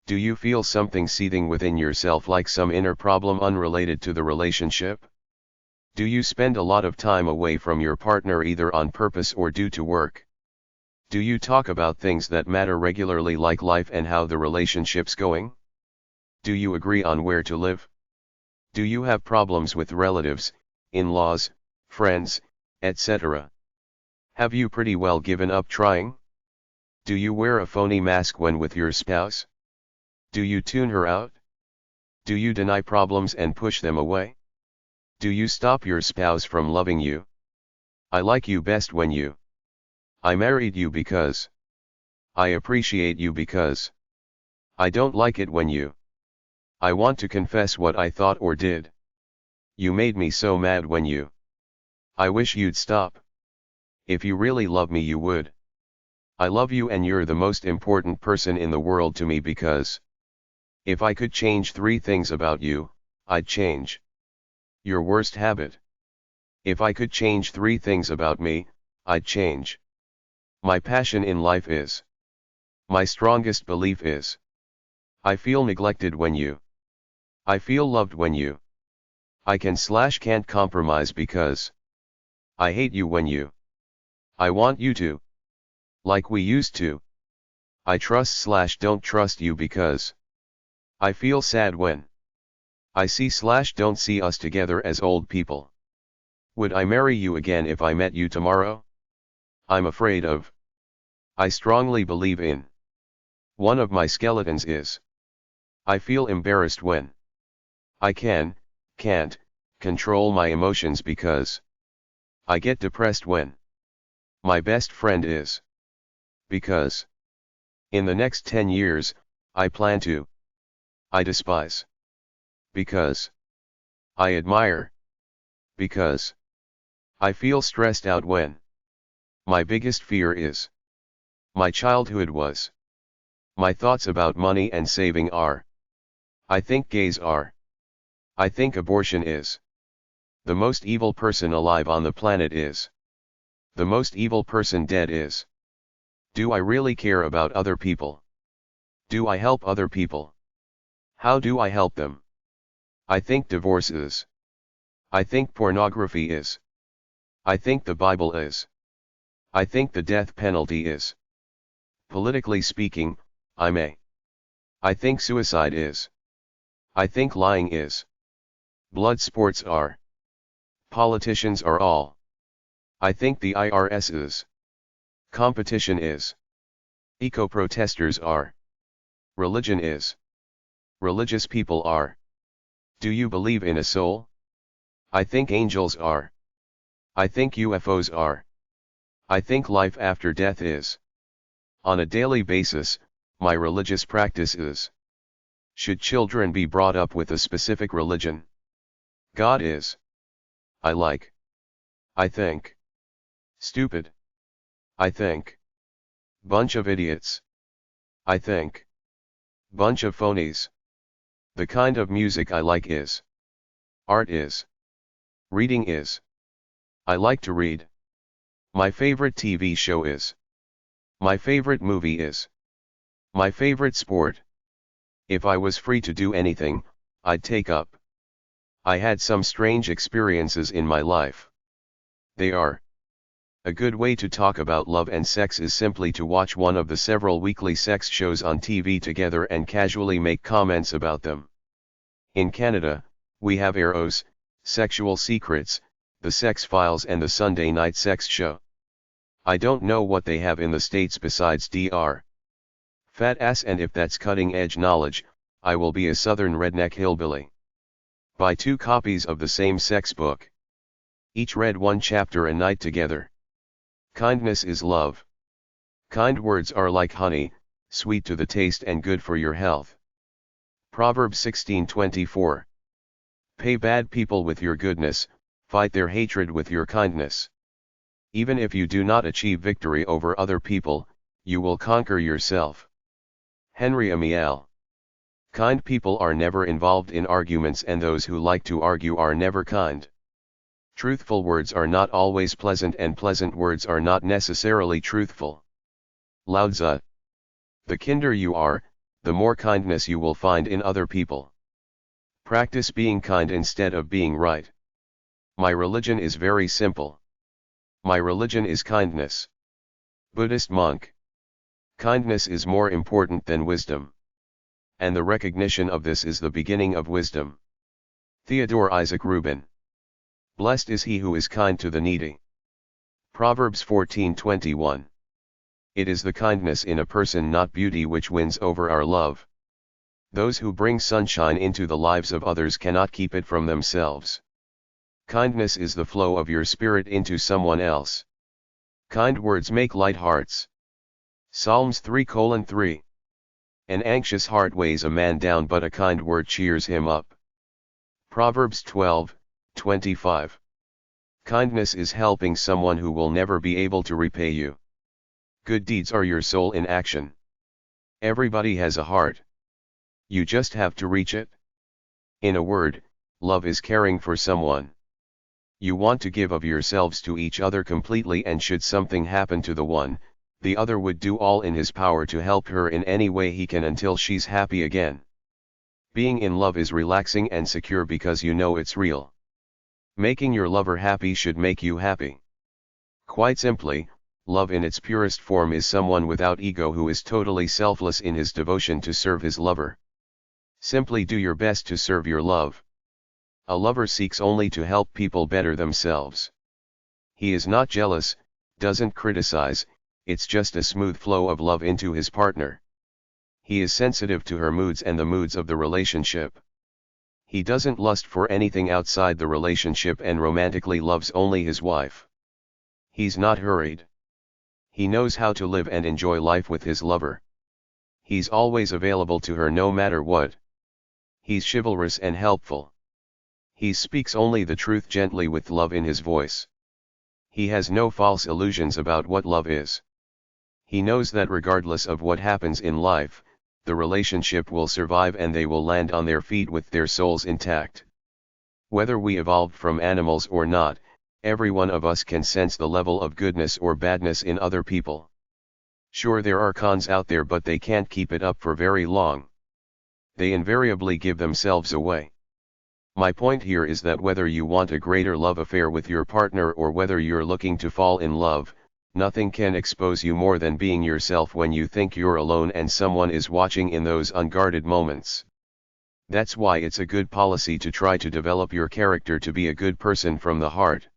Do you feel something seething within yourself, like some inner problem unrelated to the relationship? Do you spend a lot of time away from your partner either on purpose or due to work? Do you talk about things that matter regularly, like life and how the relationship's going? Do you agree on where to live? Do you have problems with relatives, in-laws, friends, etc.? Have you pretty well given up trying? Do you wear a phony mask when with your spouse? Do you tune her out? Do you deny problems and push them away? Do you stop your spouse from loving you? I like you best when you. I married you because. I appreciate you because. I don't like it when you. I want to confess what I thought or did. You made me so mad when you. I wish you'd stop. If you really love me, you would. I love you and you're the most important person in the world to me because. If I could change 3 things about you, I'd change. Your worst habit. If I could change 3 things about me, I'd change. My passion in life is. My strongest belief is. I feel neglected when you. I feel loved when you. I can't compromise because. I hate you when you. I want you to. Like we used to. I trust/don't trust you because. I feel sad when. I see/don't see us together as old people. Would I marry you again if I met you tomorrow? I'm afraid of. I strongly believe in. One of my skeletons is. I feel embarrassed when. I can't control my emotions because. I get depressed when. My best friend is. Because. In the next 10 years, I plan to. I despise. Because. I admire. Because. I feel stressed out when. My biggest fear is. My childhood was. My thoughts about money and saving are. I think gays are. I think abortion is. The most evil person alive on the planet is. The most evil person dead is. Do I really care about other people? Do I help other people? How do I help them? I think divorce is. I think pornography is. I think the Bible is. I think the death penalty is. Politically speaking, I'm a. I think suicide is. I think lying is. Blood sports are. Politicians are all. I think the IRS is. Competition is. Eco-protesters are. Religion is. Religious people are. Do you believe in a soul? I think angels are. I think UFOs are. I think life after death is. On a daily basis, my religious practice is. Should children be brought up with a specific religion? God is. I like. I think. Stupid. I think. Bunch of idiots. I think. Bunch of phonies. The kind of music I like is. Art is. Reading is. I like to read. My favorite TV show is. My favorite movie is. My favorite sport. If I was free to do anything, I'd take up. I had some strange experiences in my life. They are. A good way to talk about love and sex is simply to watch one of the several weekly sex shows on TV together and casually make comments about them. In Canada, we have Eros, Sexual Secrets, The Sex Files and the Sunday Night Sex Show. I don't know what they have in the States besides Dr. Fat ass, and if that's cutting edge knowledge, I will be a southern redneck hillbilly. Buy 2 copies of the same sex book. Each read 1 chapter a night together. Kindness is love. Kind words are like honey, sweet to the taste and good for your health. Proverbs 16:24. Pay bad people with your goodness, fight their hatred with your kindness. Even if you do not achieve victory over other people, you will conquer yourself. Henry Amiel. Kind people are never involved in arguments, and those who like to argue are never kind. Truthful words are not always pleasant, and pleasant words are not necessarily truthful. Lao Tzu. The kinder you are, the more kindness you will find in other people. Practice being kind instead of being right. My religion is very simple. My religion is kindness. Buddhist monk. Kindness is more important than wisdom. And the recognition of this is the beginning of wisdom. Theodore Isaac Rubin. Blessed is he who is kind to the needy. Proverbs 14:21. It is the kindness in a person, not beauty, which wins over our love. Those who bring sunshine into the lives of others cannot keep it from themselves. Kindness is the flow of your spirit into someone else. Kind words make light hearts. Psalms 3:3. An anxious heart weighs a man down, but a kind word cheers him up. Proverbs 12:25. Kindness is helping someone who will never be able to repay you. Good deeds are your soul in action. Everybody has a heart. You just have to reach it. In a word, love is caring for someone. You want to give of yourselves to each other completely, and should something happen to the one, the other would do all in his power to help her in any way he can until she's happy again. Being in love is relaxing and secure because you know it's real. Making your lover happy should make you happy. Quite simply, love in its purest form is someone without ego who is totally selfless in his devotion to serve his lover. Simply do your best to serve your love. A lover seeks only to help people better themselves. He is not jealous, doesn't criticize, it's just a smooth flow of love into his partner. He is sensitive to her moods and the moods of the relationship. He doesn't lust for anything outside the relationship and romantically loves only his wife. He's not hurried. He knows how to live and enjoy life with his lover. He's always available to her no matter what. He's chivalrous and helpful. He speaks only the truth gently with love in his voice. He has no false illusions about what love is. He knows that regardless of what happens in life, the relationship will survive and they will land on their feet with their souls intact. Whether we evolved from animals or not, every one of us can sense the level of goodness or badness in other people. Sure, there are cons out there, but they can't keep it up for very long. They invariably give themselves away. My point here is that whether you want a greater love affair with your partner or whether you're looking to fall in love, nothing can expose you more than being yourself when you think you're alone and someone is watching in those unguarded moments. That's why it's a good policy to try to develop your character to be a good person from the heart.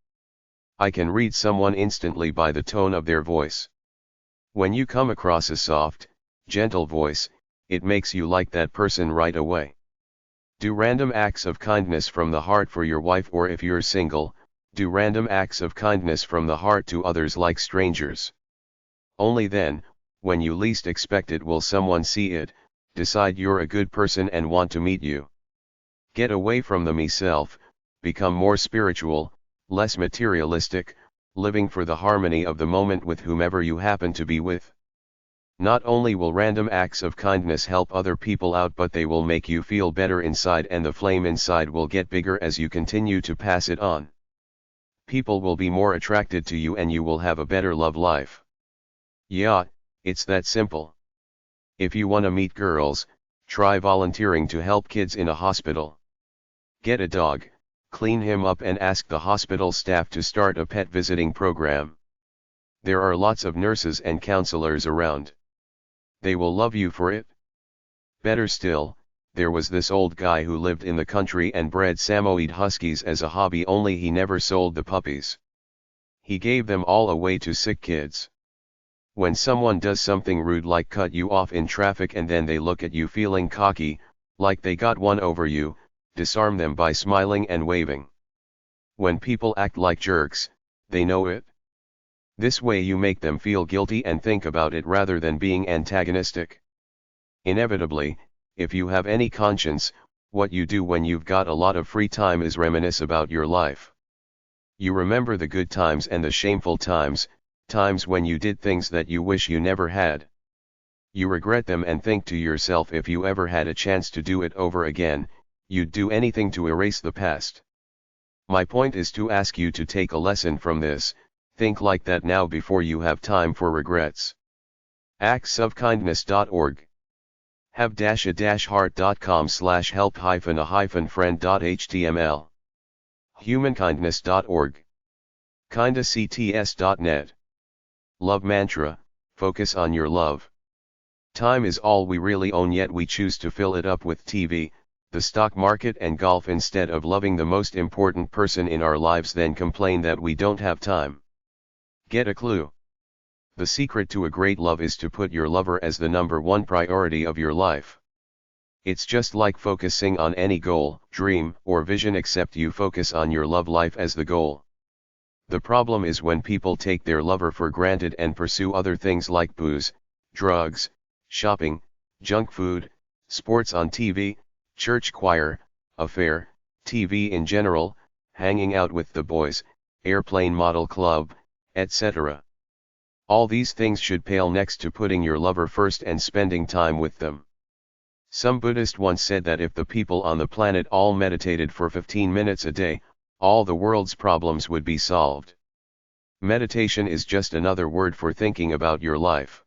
I can read someone instantly by the tone of their voice. When you come across a soft, gentle voice, it makes you like that person right away. Do random acts of kindness from the heart for your wife, or if you're single, do random acts of kindness from the heart to others like strangers. Only then, when you least expect it, will someone see it, decide you're a good person and want to meet you. Get away from the me-self, become more spiritual, less materialistic, living for the harmony of the moment with whomever you happen to be with. Not only will random acts of kindness help other people out, but they will make you feel better inside, and the flame inside will get bigger as you continue to pass it on. People will be more attracted to you and you will have a better love life. Yeah, it's that simple. If you want to meet girls, try volunteering to help kids in a hospital. Get a dog, clean him up, and ask the hospital staff to start a pet visiting program. There are lots of nurses and counselors around. They will love you for it. Better still, there was this old guy who lived in the country and bred Samoyed huskies as a hobby, only he never sold the puppies. He gave them all away to sick kids. When someone does something rude like cut you off in traffic and then they look at you feeling cocky, like they got one over you, disarm them by smiling and waving. When people act like jerks, they know it. This way you make them feel guilty and think about it rather than being antagonistic. Inevitably, if you have any conscience, what you do when you've got a lot of free time is reminisce about your life. You remember the good times and the shameful times, times when you did things that you wish you never had. You regret them and think to yourself, if you ever had a chance to do it over again, you'd do anything to erase the past. My point is to ask you to take a lesson from this. Think like that now before you have time for regrets. actsofkindness.org. have-heart.com/help-a-friend.html. humankindness.org. kindacts.net. Love mantra, focus on your love. Time is all we really own, yet we choose to fill it up with TV, the stock market and golf instead of loving the most important person in our lives, then complain that we don't have time. Get a clue. The secret to a great love is to put your lover as the number one priority of your life. It's just like focusing on any goal, dream, or vision, except you focus on your love life as the goal. The problem is when people take their lover for granted and pursue other things like booze, drugs, shopping, junk food, sports on TV, church choir, affair, TV in general, hanging out with the boys, airplane model club, etc. All these things should pale next to putting your lover first and spending time with them. Some Buddhist once said that if the people on the planet all meditated for 15 minutes a day, all the world's problems would be solved. Meditation is just another word for thinking about your life.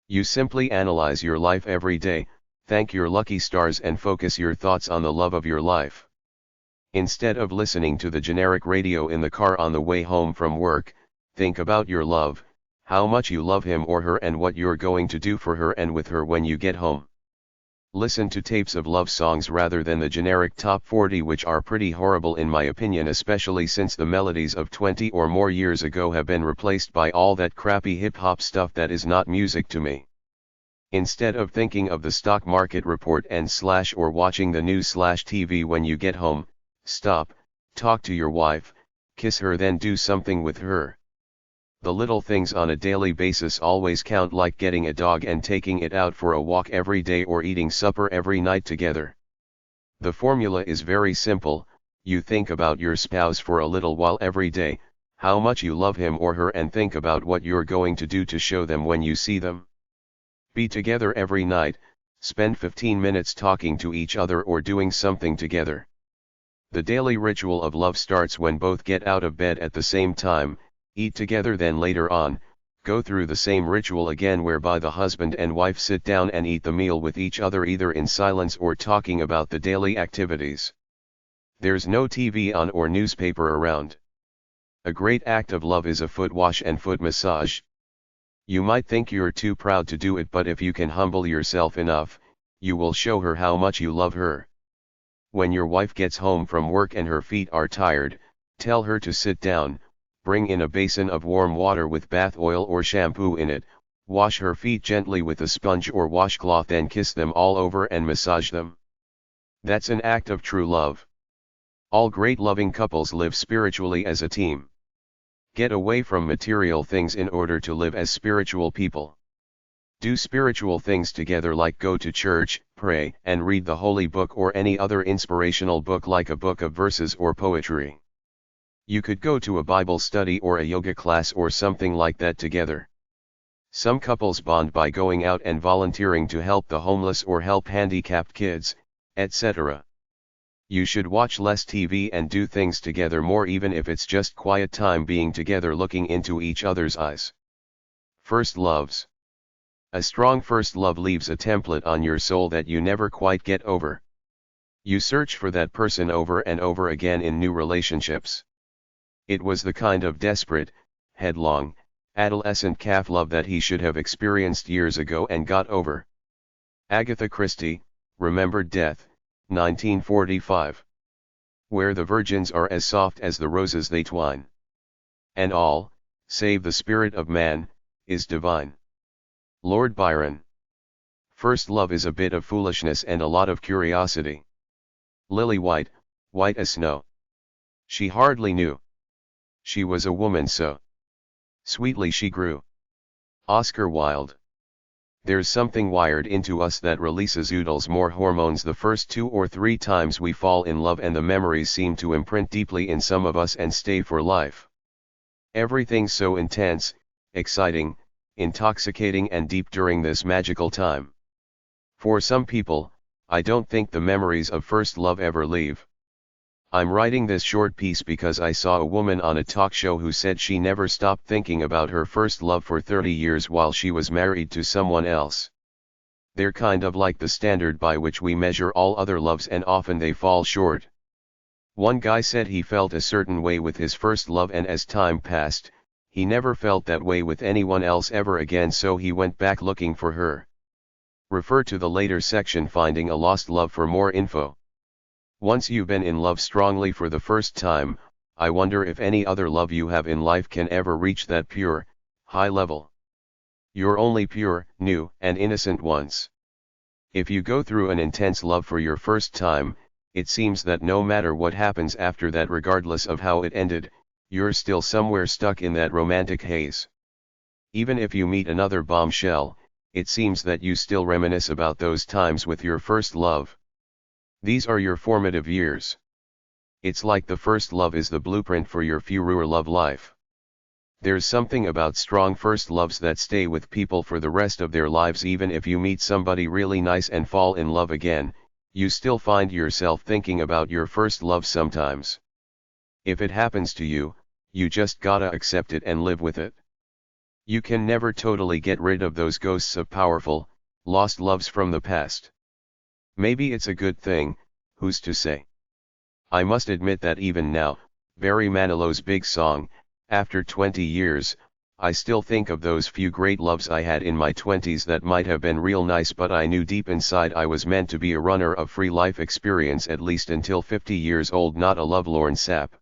You simply analyze your life every day, thank your lucky stars, and focus your thoughts on the love of your life. Instead of listening to the generic radio in the car on the way home from work, think about your love, how much you love him or her, and what you're going to do for her and with her when you get home. Listen to tapes of love songs rather than the generic top 40, which are pretty horrible in my opinion, especially since the melodies of 20 or more years ago have been replaced by all that crappy hip-hop stuff that is not music to me. Instead of thinking of the stock market report and or watching the news TV when you get home, stop, talk to your wife, kiss her, then do something with her. The little things on a daily basis always count, like getting a dog and taking it out for a walk every day or eating supper every night together. The formula is very simple. You think about your spouse for a little while every day, how much you love him or her, and think about what you're going to do to show them when you see them. Be together every night, spend 15 minutes talking to each other or doing something together. The daily ritual of love starts when both get out of bed at the same time, eat together, then later on, go through the same ritual again, whereby the husband and wife sit down and eat the meal with each other, either in silence or talking about the daily activities. There's no TV on or newspaper around. A great act of love is a foot wash and foot massage. You might think you're too proud to do it, but if you can humble yourself enough, you will show her how much you love her. When your wife gets home from work and her feet are tired, tell her to sit down. Bring in a basin of warm water with bath oil or shampoo in it, wash her feet gently with a sponge or washcloth, then kiss them all over and massage them. That's an act of true love. All great loving couples live spiritually as a team. Get away from material things in order to live as spiritual people. Do spiritual things together, like go to church, pray, and read the holy book or any other inspirational book like a book of verses or poetry. You could go to a Bible study or a yoga class or something like that together. Some couples bond by going out and volunteering to help the homeless or help handicapped kids, etc. You should watch less TV and do things together more, even if it's just quiet time being together looking into each other's eyes. First loves. A strong first love leaves a template on your soul that you never quite get over. You search for that person over and over again in new relationships. It was the kind of desperate, headlong, adolescent calf love that he should have experienced years ago and got over. Agatha Christie, Remembered Death, 1945. Where the virgins are as soft as the roses they twine. And all, save the spirit of man, is divine. Lord Byron. First love is a bit of foolishness and a lot of curiosity. Lily white, white as snow. She hardly knew. She was a woman so sweetly she grew. Oscar Wilde. There's something wired into us that releases oodles more hormones the first 2 or 3 times we fall in love, and the memories seem to imprint deeply in some of us and stay for life. Everything's so intense, exciting, intoxicating and deep during this magical time. For some people, I don't think the memories of first love ever leave. I'm writing this short piece because I saw a woman on a talk show who said she never stopped thinking about her first love for 30 years while she was married to someone else. They're kind of like the standard by which we measure all other loves, and often they fall short. One guy said he felt a certain way with his first love, and as time passed, he never felt that way with anyone else ever again, so he went back looking for her. Refer to the later section Finding a Lost Love for more info. Once you've been in love strongly for the first time, I wonder if any other love you have in life can ever reach that pure, high level. You're only pure, new, and innocent once. If you go through an intense love for your first time, it seems that no matter what happens after that, regardless of how it ended, you're still somewhere stuck in that romantic haze. Even if you meet another bombshell, it seems that you still reminisce about those times with your first love. These are your formative years. It's like the first love is the blueprint for your future love life. There's something about strong first loves that stay with people for the rest of their lives. Even if you meet somebody really nice and fall in love again, you still find yourself thinking about your first love sometimes. If it happens to you, you just gotta accept it and live with it. You can never totally get rid of those ghosts of powerful, lost loves from the past. Maybe it's a good thing, who's to say? I must admit that even now, Barry Manilow's big song, after 20 years, I still think of those few great loves I had in my 20s that might have been real nice, but I knew deep inside I was meant to be a runner of free life experience at least until 50 years old, not a lovelorn sap.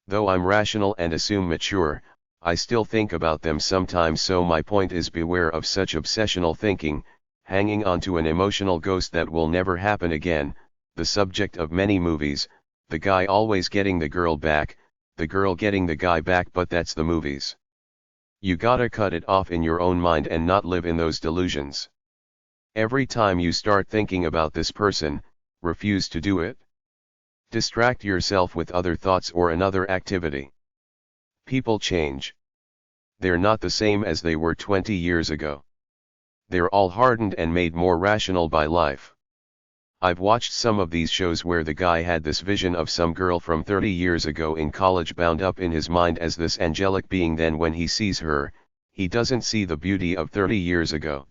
Though I'm rational and assume mature, I still think about them sometimes, so my point is beware of such obsessional thinking, hanging on to an emotional ghost that will never happen again, the subject of many movies, the guy always getting the girl back, the girl getting the guy back, but that's the movies. You gotta cut it off in your own mind and not live in those delusions. Every time you start thinking about this person, refuse to do it. Distract yourself with other thoughts or another activity. People change. They're not the same as they were 20 years ago. They're all hardened and made more rational by life. I've watched some of these shows where the guy had this vision of some girl from 30 years ago in college bound up in his mind as this angelic being. Then when he sees her, he doesn't see the beauty of 30 years ago.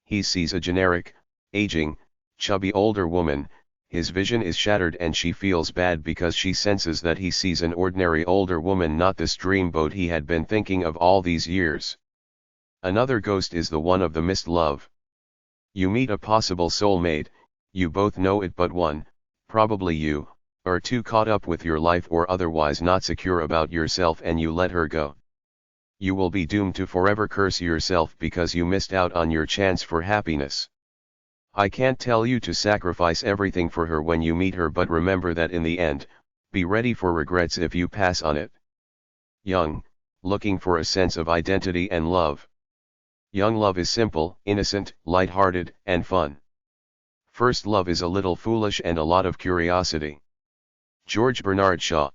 He sees a generic, aging, chubby older woman. His vision is shattered and she feels bad because she senses that he sees an ordinary older woman, not this dreamboat he had been thinking of all these years. Another ghost is the one of the missed love. You meet a possible soulmate, you both know it, but one, probably you, are too caught up with your life or otherwise not secure about yourself, and you let her go. You will be doomed to forever curse yourself because you missed out on your chance for happiness. I can't tell you to sacrifice everything for her when you meet her, but remember that in the end, be ready for regrets if you pass on it. Young, looking for a sense of identity and love. Young love is simple, innocent, light-hearted, and fun. First love is a little foolish and a lot of curiosity. George Bernard Shaw.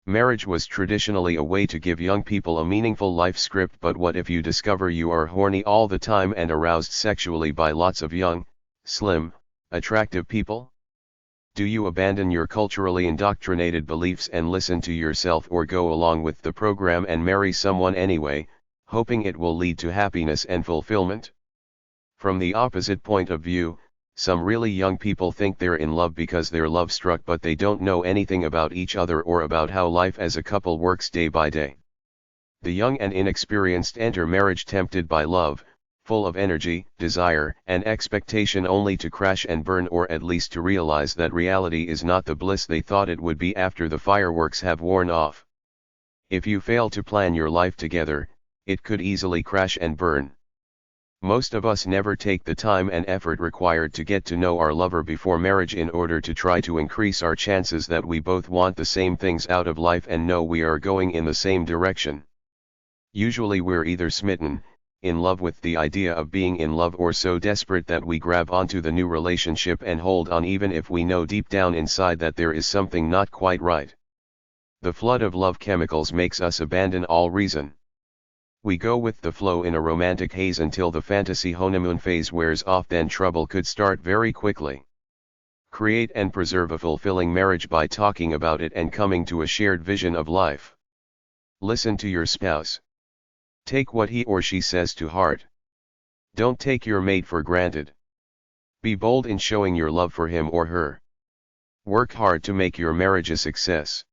Marriage was traditionally a way to give young people a meaningful life script, but what if you discover you are horny all the time and aroused sexually by lots of young, slim, attractive people? Do you abandon your culturally indoctrinated beliefs and listen to yourself, or go along with the program and marry someone anyway, hoping it will lead to happiness and fulfillment? From the opposite point of view, some really young people think they're in love because they're love-struck, but they don't know anything about each other or about how life as a couple works day by day. The young and inexperienced enter marriage tempted by love, full of energy, desire, and expectation, only to crash and burn, or at least to realize that reality is not the bliss they thought it would be after the fireworks have worn off. If you fail to plan your life together, it could easily crash and burn. Most of us never take the time and effort required to get to know our lover before marriage in order to try to increase our chances that we both want the same things out of life and know we are going in the same direction. Usually we're either smitten, in love with the idea of being in love, or so desperate that we grab onto the new relationship and hold on even if we know deep down inside that there is something not quite right. The flood of love chemicals makes us abandon all reason. We go with the flow in a romantic haze until the fantasy honeymoon phase wears off, then trouble could start very quickly. Create and preserve a fulfilling marriage by talking about it and coming to a shared vision of life. Listen to your spouse. Take what he or she says to heart. Don't take your mate for granted. Be bold in showing your love for him or her. Work hard to make your marriage a success.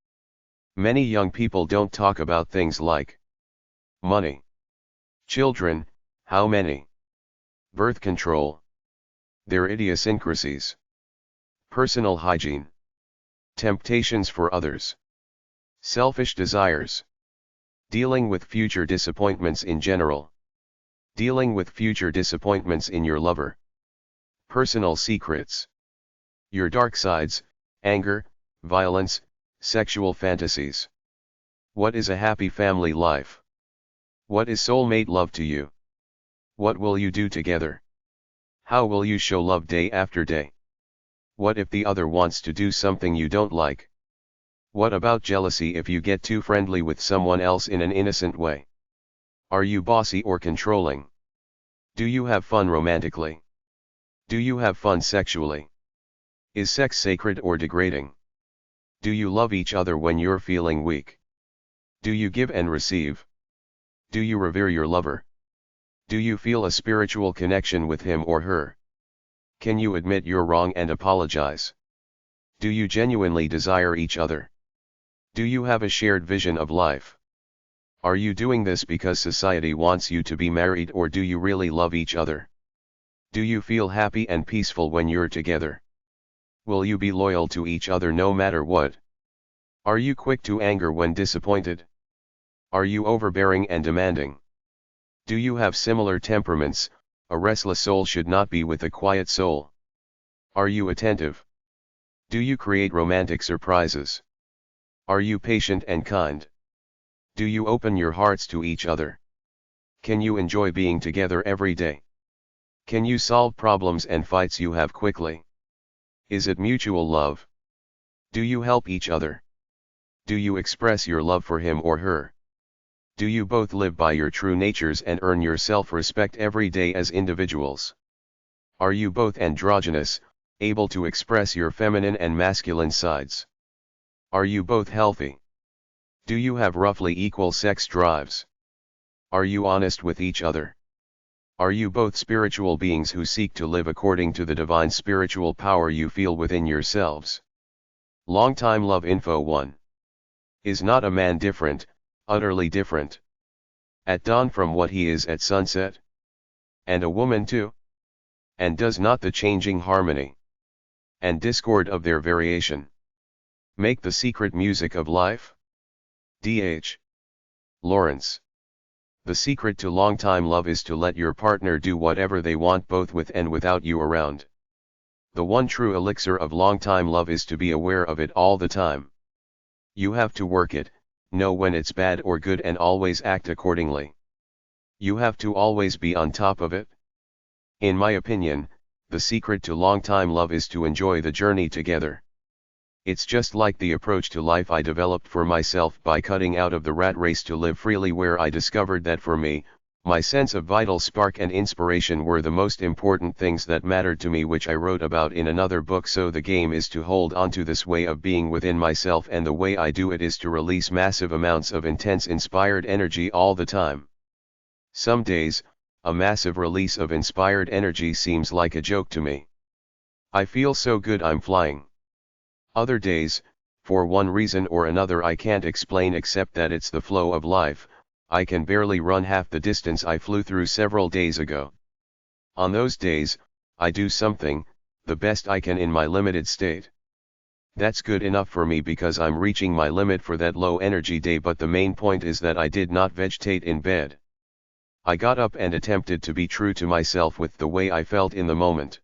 Many young people don't talk about things like money, children, how many, birth control, their idiosyncrasies, personal hygiene, temptations for others, selfish desires, dealing with future disappointments in general, dealing with future disappointments in your lover, personal secrets, your dark sides, anger, violence, sexual fantasies. What is a happy family life? What is soulmate love to you? What will you do together? How will you show love day after day? What if the other wants to do something you don't like? What about jealousy if you get too friendly with someone else in an innocent way? Are you bossy or controlling? Do you have fun romantically? Do you have fun sexually? Is sex sacred or degrading? Do you love each other when you're feeling weak? Do you give and receive? Do you revere your lover? Do you feel a spiritual connection with him or her? Can you admit you're wrong and apologize? Do you genuinely desire each other? Do you have a shared vision of life? Are you doing this because society wants you to be married, or do you really love each other? Do you feel happy and peaceful when you're together? Will you be loyal to each other no matter what? Are you quick to anger when disappointed? Are you overbearing and demanding? Do you have similar temperaments? A restless soul should not be with a quiet soul. Are you attentive? Do you create romantic surprises? Are you patient and kind? Do you open your hearts to each other? Can you enjoy being together every day? Can you solve problems and fights you have quickly? Is it mutual love? Do you help each other? Do you express your love for him or her? Do you both live by your true natures and earn your self-respect every day as individuals? Are you both androgynous, able to express your feminine and masculine sides? Are you both healthy? Do you have roughly equal sex drives? Are you honest with each other? Are you both spiritual beings who seek to live according to the divine spiritual power you feel within yourselves? Longtime Love Info 1. Is not a man different, utterly different, at dawn from what he is at sunset? And a woman too? And does not the changing harmony and discord of their variation make the secret music of life? D.H. Lawrence. The secret to long-time love is to let your partner do whatever they want, both with and without you around. The one true elixir of long-time love is to be aware of it all the time. You have to work it, know when it's bad or good, and always act accordingly. You have to always be on top of it. In my opinion, the secret to long-time love is to enjoy the journey together. It's just like the approach to life I developed for myself by cutting out of the rat race to live freely, where I discovered that for me, my sense of vital spark and inspiration were the most important things that mattered to me, which I wrote about in another book. So the game is to hold on to this way of being within myself, and the way I do it is to release massive amounts of intense inspired energy all the time. Some days, a massive release of inspired energy seems like a joke to me. I feel so good I'm flying. Other days, for one reason or another I can't explain except that it's the flow of life, I can barely run half the distance I flew through several days ago. On those days, I do something, the best I can in my limited state. That's good enough for me because I'm reaching my limit for that low energy day, but the main point is that I did not vegetate in bed. I got up and attempted to be true to myself with the way I felt in the moment.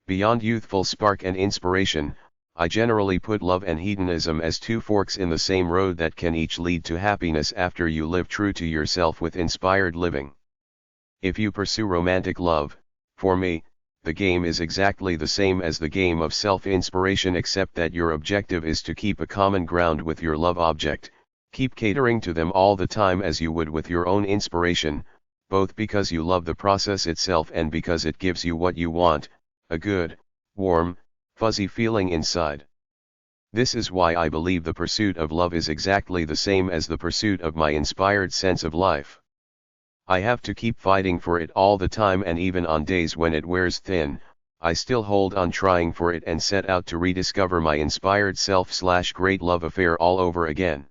Beyond youthful spark and inspiration, I generally put love and hedonism as two forks in the same road that can each lead to happiness after you live true to yourself with inspired living. If you pursue romantic love, for me, the game is exactly the same as the game of self-inspiration, except that your objective is to keep a common ground with your love object, keep catering to them all the time as you would with your own inspiration, both because you love the process itself and because it gives you what you want, a good, warm, fuzzy feeling inside. This is why I believe the pursuit of love is exactly the same as the pursuit of my inspired sense of life. I have to keep fighting for it all the time, and even on days when it wears thin, I still hold on trying for it and set out to rediscover my inspired self/great love affair all over again.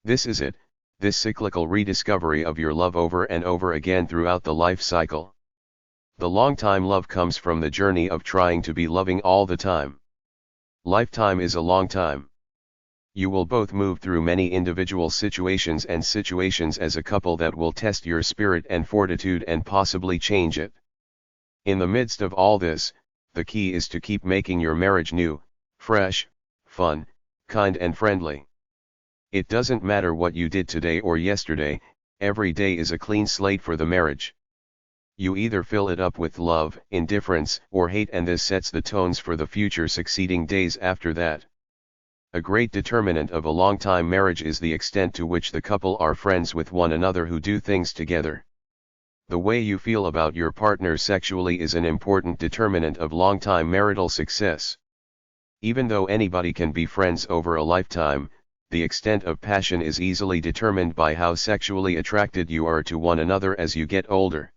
This is it, this cyclical rediscovery of your love over and over again throughout the life cycle. The long-time love comes from the journey of trying to be loving all the time. Lifetime is a long time. You will both move through many individual situations as a couple that will test your spirit and fortitude and possibly change it. In the midst of all this, the key is to keep making your marriage new, fresh, fun, kind and friendly. It doesn't matter what you did today or yesterday, every day is a clean slate for the marriage. You either fill it up with love, indifference, or hate, and this sets the tones for the future succeeding days after that. A great determinant of a long-time marriage is the extent to which the couple are friends with one another who do things together. The way you feel about your partner sexually is an important determinant of long-time marital success. Even though anybody can be friends over a lifetime, the extent of passion is easily determined by how sexually attracted you are to one another as you get older.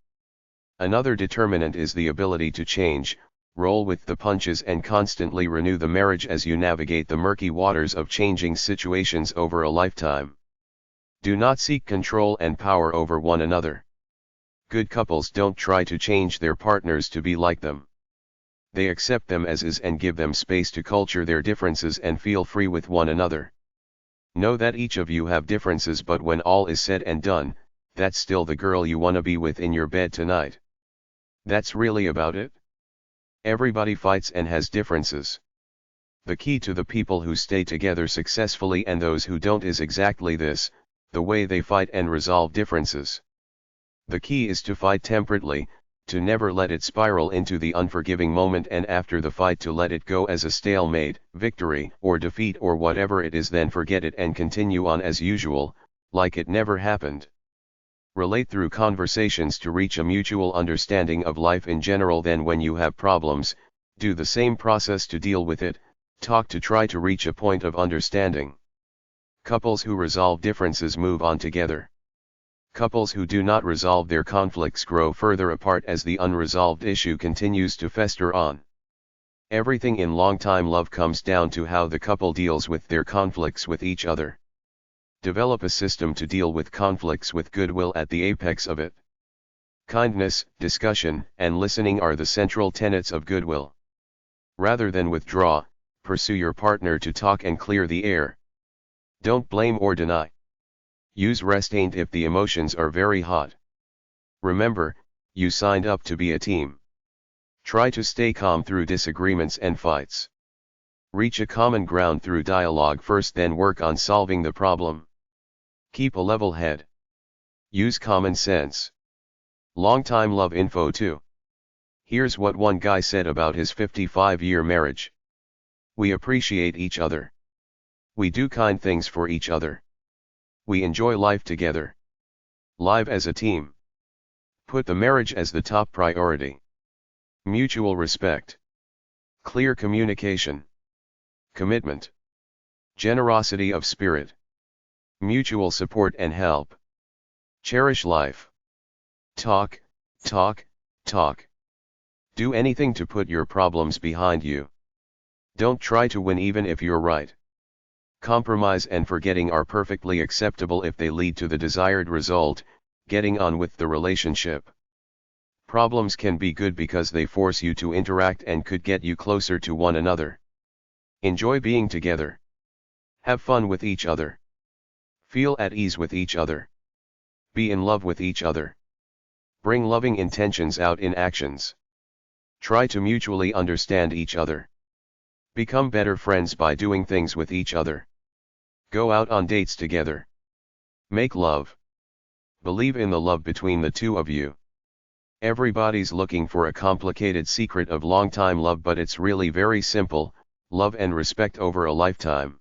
Another determinant is the ability to change, roll with the punches and constantly renew the marriage as you navigate the murky waters of changing situations over a lifetime. Do not seek control and power over one another. Good couples don't try to change their partners to be like them. They accept them as is and give them space to culture their differences and feel free with one another. Know that each of you have differences, but when all is said and done, that's still the girl you wanna be with in your bed tonight. That's really about it. Everybody fights and has differences. The key to the people who stay together successfully and those who don't is exactly this, the way they fight and resolve differences. The key is to fight temperately, to never let it spiral into the unforgiving moment, and after the fight to let it go as a stalemate, victory, or defeat or whatever it is, then forget it and continue on as usual, like it never happened. Relate through conversations to reach a mutual understanding of life in general. Then when you have problems, do the same process to deal with it, talk to try to reach a point of understanding. Couples who resolve differences move on together. Couples who do not resolve their conflicts grow further apart as the unresolved issue continues to fester on. Everything in long-time love comes down to how the couple deals with their conflicts with each other. Develop a system to deal with conflicts with goodwill at the apex of it. Kindness, discussion, and listening are the central tenets of goodwill. Rather than withdraw, pursue your partner to talk and clear the air. Don't blame or deny. Use restraint if the emotions are very hot. Remember, you signed up to be a team. Try to stay calm through disagreements and fights. Reach a common ground through dialogue first, then work on solving the problem. Keep a level head. Use common sense. Long-time love info 2. Here's what one guy said about his 55-year marriage. We appreciate each other. We do kind things for each other. We enjoy life together. Live as a team. Put the marriage as the top priority. Mutual respect. Clear communication. Commitment. Generosity of spirit. Mutual support and help. Cherish life. Talk, talk, talk. Do anything to put your problems behind you. Don't try to win even if you're right. Compromise and forgetting are perfectly acceptable if they lead to the desired result, getting on with the relationship. Problems can be good because they force you to interact and could get you closer to one another. Enjoy being together. Have fun with each other. Feel at ease with each other. Be in love with each other. Bring loving intentions out in actions. Try to mutually understand each other. Become better friends by doing things with each other. Go out on dates together. Make love. Believe in the love between the two of you. Everybody's looking for a complicated secret of long-time love, but it's really very simple: love and respect over a lifetime.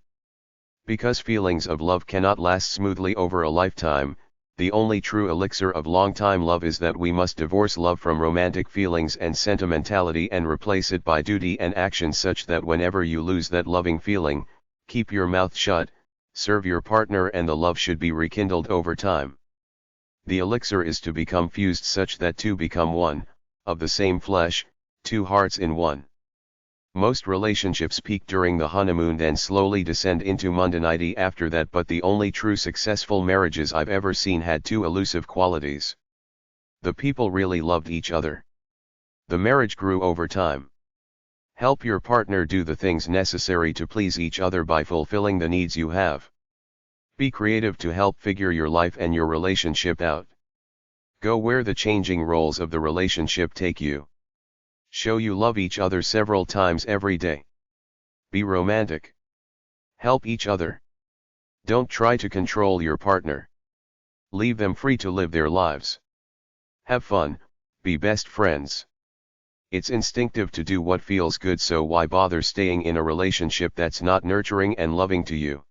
Because feelings of love cannot last smoothly over a lifetime, the only true elixir of long-time love is that we must divorce love from romantic feelings and sentimentality and replace it by duty and action, such that whenever you lose that loving feeling, keep your mouth shut, serve your partner, and the love should be rekindled over time. The elixir is to become fused such that two become one, of the same flesh, two hearts in one. Most relationships peak during the honeymoon and slowly descend into mundanity after that, but the only true successful marriages I've ever seen had two elusive qualities. The people really loved each other. The marriage grew over time. Help your partner do the things necessary to please each other by fulfilling the needs you have. Be creative to help figure your life and your relationship out. Go where the changing roles of the relationship take you. Show you love each other several times every day. Be romantic. Help each other. Don't try to control your partner. Leave them free to live their lives. Have fun, be best friends. It's instinctive to do what feels good, so why bother staying in a relationship that's not nurturing and loving to you?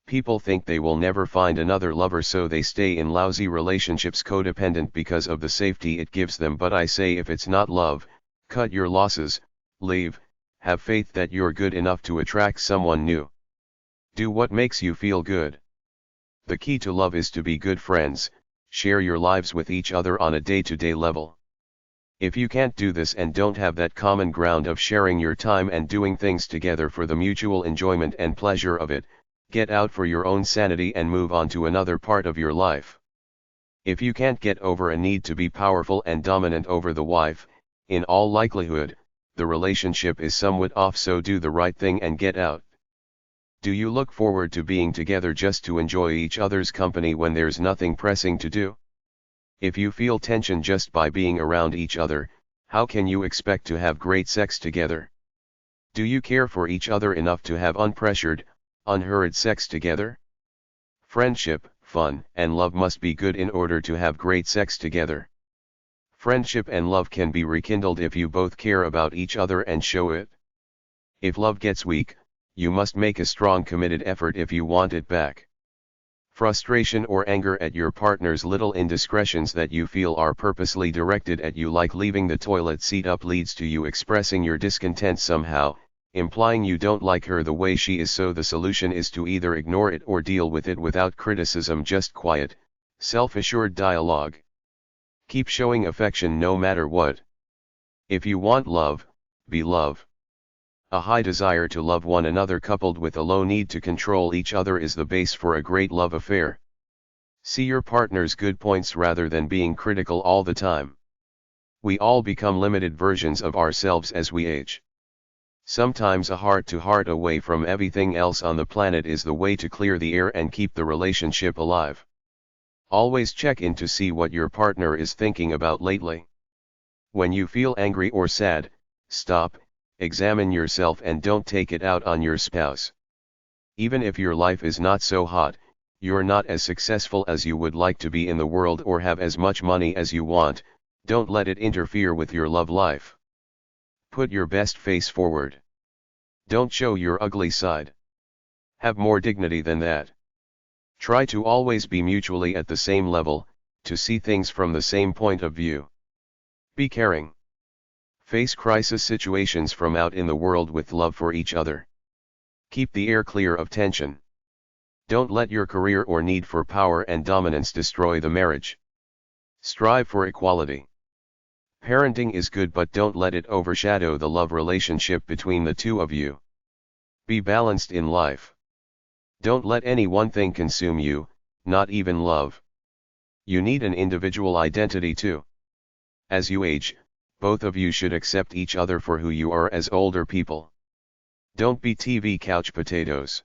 People think they will never find another lover, so they stay in lousy relationships, codependent because of the safety it gives them. But I say, if it's not love, cut your losses, leave. Have faith that you're good enough to attract someone new. Do what makes you feel good. The key to love is to be good friends, share your lives with each other on a day-to-day level. If you can't do this and don't have that common ground of sharing your time and doing things together for the mutual enjoyment and pleasure of it, get out for your own sanity and move on to another part of your life. If you can't get over a need to be powerful and dominant over the wife, in all likelihood, the relationship is somewhat off, so do the right thing and get out. Do you look forward to being together just to enjoy each other's company when there's nothing pressing to do? If you feel tension just by being around each other, how can you expect to have great sex together? Do you care for each other enough to have unpressured, unhurried sex together? Friendship, fun, and love must be good in order to have great sex together. Friendship and love can be rekindled if you both care about each other and show it. If love gets weak, you must make a strong, committed effort if you want it back. Frustration or anger at your partner's little indiscretions that you feel are purposely directed at you, like leaving the toilet seat up, leads to you expressing your discontent somehow, implying you don't like her the way she is. So the solution is to either ignore it or deal with it without criticism, just quiet, self-assured dialogue. Keep showing affection no matter what. If you want love, be love. A high desire to love one another coupled with a low need to control each other is the base for a great love affair. See your partner's good points rather than being critical all the time. We all become limited versions of ourselves as we age. Sometimes a heart-to-heart away from everything else on the planet is the way to clear the air and keep the relationship alive. Always check in to see what your partner is thinking about lately. When you feel angry or sad, stop, examine yourself, and don't take it out on your spouse. Even if your life is not so hot, you're not as successful as you would like to be in the world, or have as much money as you want, don't let it interfere with your love life. Put your best face forward. Don't show your ugly side. Have more dignity than that. Try to always be mutually at the same level, to see things from the same point of view. Be caring. Face crisis situations from out in the world with love for each other. Keep the air clear of tension. Don't let your career or need for power and dominance destroy the marriage. Strive for equality. Parenting is good, but don't let it overshadow the love relationship between the two of you. Be balanced in life. Don't let any one thing consume you, not even love. You need an individual identity too. As you age, both of you should accept each other for who you are as older people. Don't be TV couch potatoes.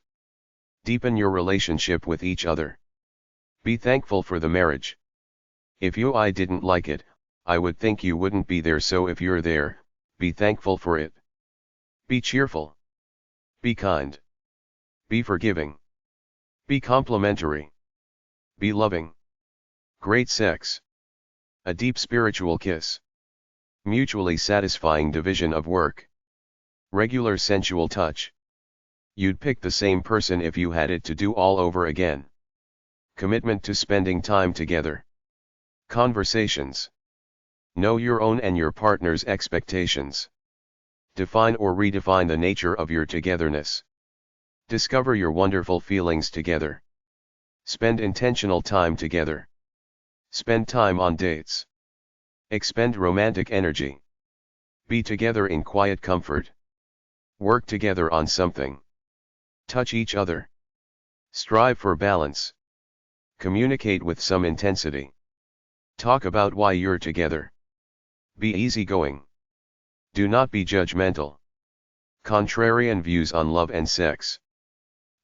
Deepen your relationship with each other. Be thankful for the marriage. If I didn't like it, I would think you wouldn't be there, so if you're there, be thankful for it. Be cheerful. Be kind. Be forgiving. Be complimentary. Be loving. Great sex. A deep spiritual kiss. Mutually satisfying division of work. Regular sensual touch. You'd pick the same person if you had it to do all over again. Commitment to spending time together. Conversations. Know your own and your partner's expectations. Define or redefine the nature of your togetherness. Discover your wonderful feelings together. Spend intentional time together. Spend time on dates. Expend romantic energy. Be together in quiet comfort. Work together on something. Touch each other. Strive for balance. Communicate with some intensity. Talk about why you're together. Be easygoing. Do not be judgmental. Contrarian views on love and sex.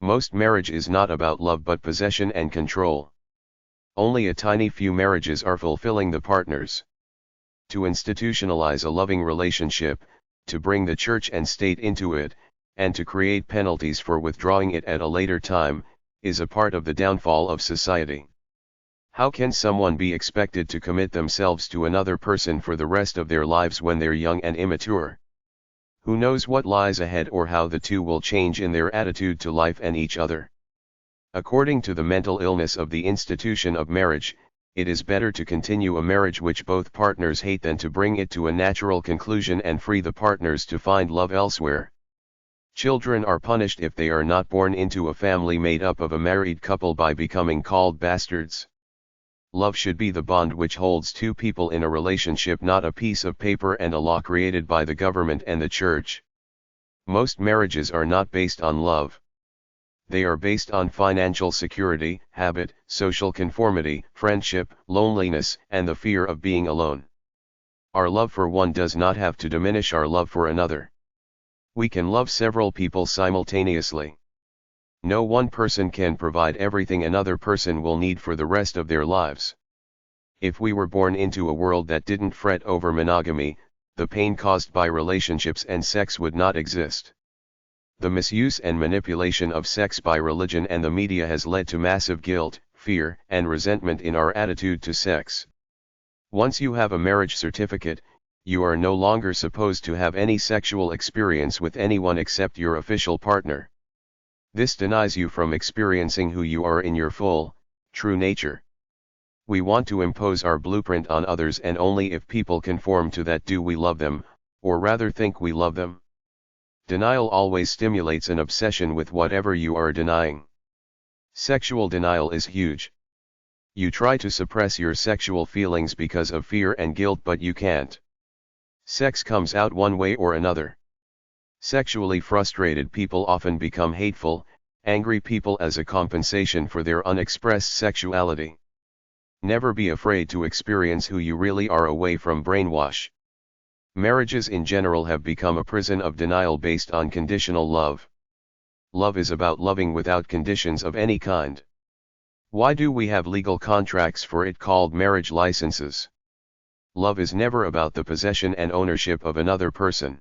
Most marriage is not about love but possession and control. Only a tiny few marriages are fulfilling the partners. To institutionalize a loving relationship, to bring the church and state into it, and to create penalties for withdrawing it at a later time, is a part of the downfall of society. How can someone be expected to commit themselves to another person for the rest of their lives when they're young and immature? Who knows what lies ahead or how the two will change in their attitude to life and each other? According to the mental illness of the institution of marriage, it is better to continue a marriage which both partners hate than to bring it to a natural conclusion and free the partners to find love elsewhere. Children are punished if they are not born into a family made up of a married couple by becoming called bastards. Love should be the bond which holds two people in a relationship, not a piece of paper and a law created by the government and the church. Most marriages are not based on love. They are based on financial security, habit, social conformity, friendship, loneliness, and the fear of being alone. Our love for one does not have to diminish our love for another. We can love several people simultaneously. No one person can provide everything another person will need for the rest of their lives. If we were born into a world that didn't fret over monogamy, the pain caused by relationships and sex would not exist. The misuse and manipulation of sex by religion and the media has led to massive guilt, fear, and resentment in our attitude to sex. Once you have a marriage certificate, you are no longer supposed to have any sexual experience with anyone except your official partner. This denies you from experiencing who you are in your full, true nature. We want to impose our blueprint on others, and only if people conform to that do we love them, or rather think we love them. Denial always stimulates an obsession with whatever you are denying. Sexual denial is huge. You try to suppress your sexual feelings because of fear and guilt, but you can't. Sex comes out one way or another. Sexually frustrated people often become hateful, angry people as a compensation for their unexpressed sexuality. Never be afraid to experience who you really are away from brainwash. Marriages in general have become a prison of denial based on conditional love. Love is about loving without conditions of any kind. Why do we have legal contracts for it called marriage licenses? Love is never about the possession and ownership of another person.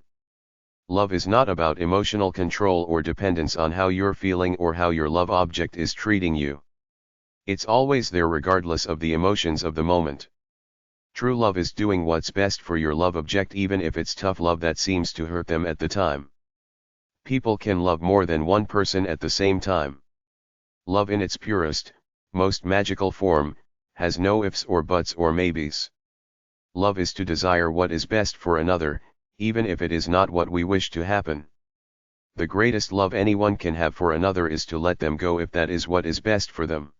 Love is not about emotional control or dependence on how you're feeling or how your love object is treating you. It's always there regardless of the emotions of the moment. True love is doing what's best for your love object even if it's tough love that seems to hurt them at the time. People can love more than one person at the same time. Love in its purest, most magical form, has no ifs or buts or maybes. Love is to desire what is best for another, even if it is not what we wish to happen. The greatest love anyone can have for another is to let them go if that is what is best for them.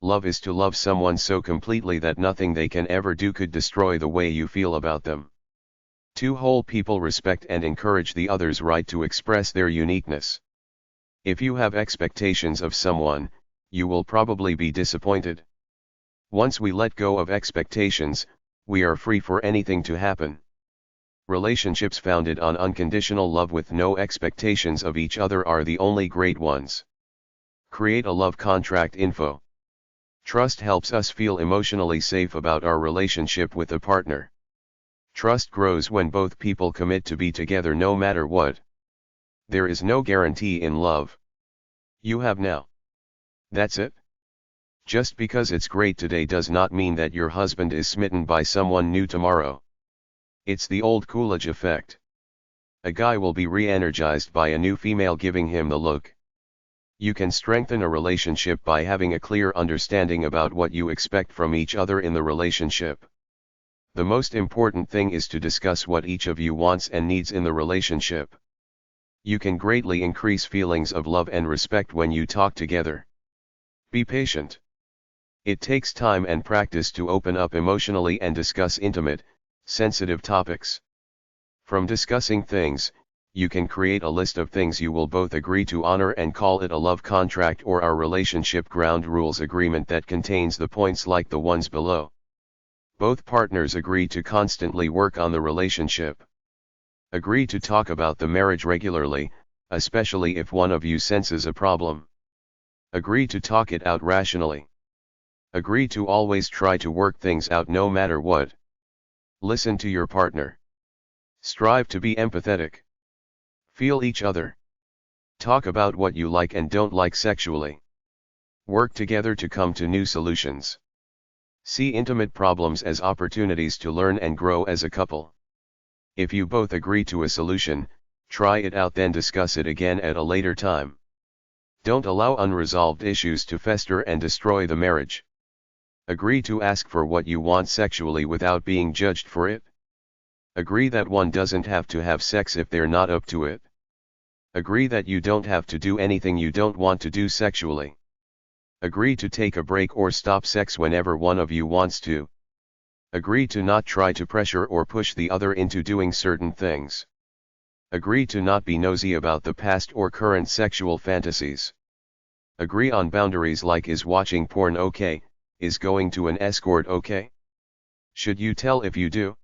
Love is to love someone so completely that nothing they can ever do could destroy the way you feel about them. Two whole people respect and encourage the other's right to express their uniqueness. If you have expectations of someone, you will probably be disappointed. Once we let go of expectations, we are free for anything to happen. Relationships founded on unconditional love with no expectations of each other are the only great ones. Create a love contract info. Trust helps us feel emotionally safe about our relationship with a partner. Trust grows when both people commit to be together no matter what. There is no guarantee in love. You have now. That's it. Just because it's great today does not mean that your husband is smitten by someone new tomorrow. It's the old Coolidge effect. A guy will be re-energized by a new female giving him the look. You can strengthen a relationship by having a clear understanding about what you expect from each other in the relationship. The most important thing is to discuss what each of you wants and needs in the relationship. You can greatly increase feelings of love and respect when you talk together. Be patient. It takes time and practice to open up emotionally and discuss intimate, sensitive topics. From discussing things, you can create a list of things you will both agree to honor and call it a love contract or our relationship ground rules agreement that contains the points like the ones below. Both partners agree to constantly work on the relationship. Agree to talk about the marriage regularly, especially if one of you senses a problem. Agree to talk it out rationally. Agree to always try to work things out no matter what. Listen to your partner. Strive to be empathetic. Feel each other. Talk about what you like and don't like sexually. Work together to come to new solutions. See intimate problems as opportunities to learn and grow as a couple. If you both agree to a solution, try it out, then discuss it again at a later time. Don't allow unresolved issues to fester and destroy the marriage. Agree to ask for what you want sexually without being judged for it. Agree that one doesn't have to have sex if they're not up to it. Agree that you don't have to do anything you don't want to do sexually. Agree to take a break or stop sex whenever one of you wants to. Agree to not try to pressure or push the other into doing certain things. Agree to not be nosy about the past or current sexual fantasies. Agree on boundaries like, is watching porn okay, is going to an escort okay? Should you tell if you do?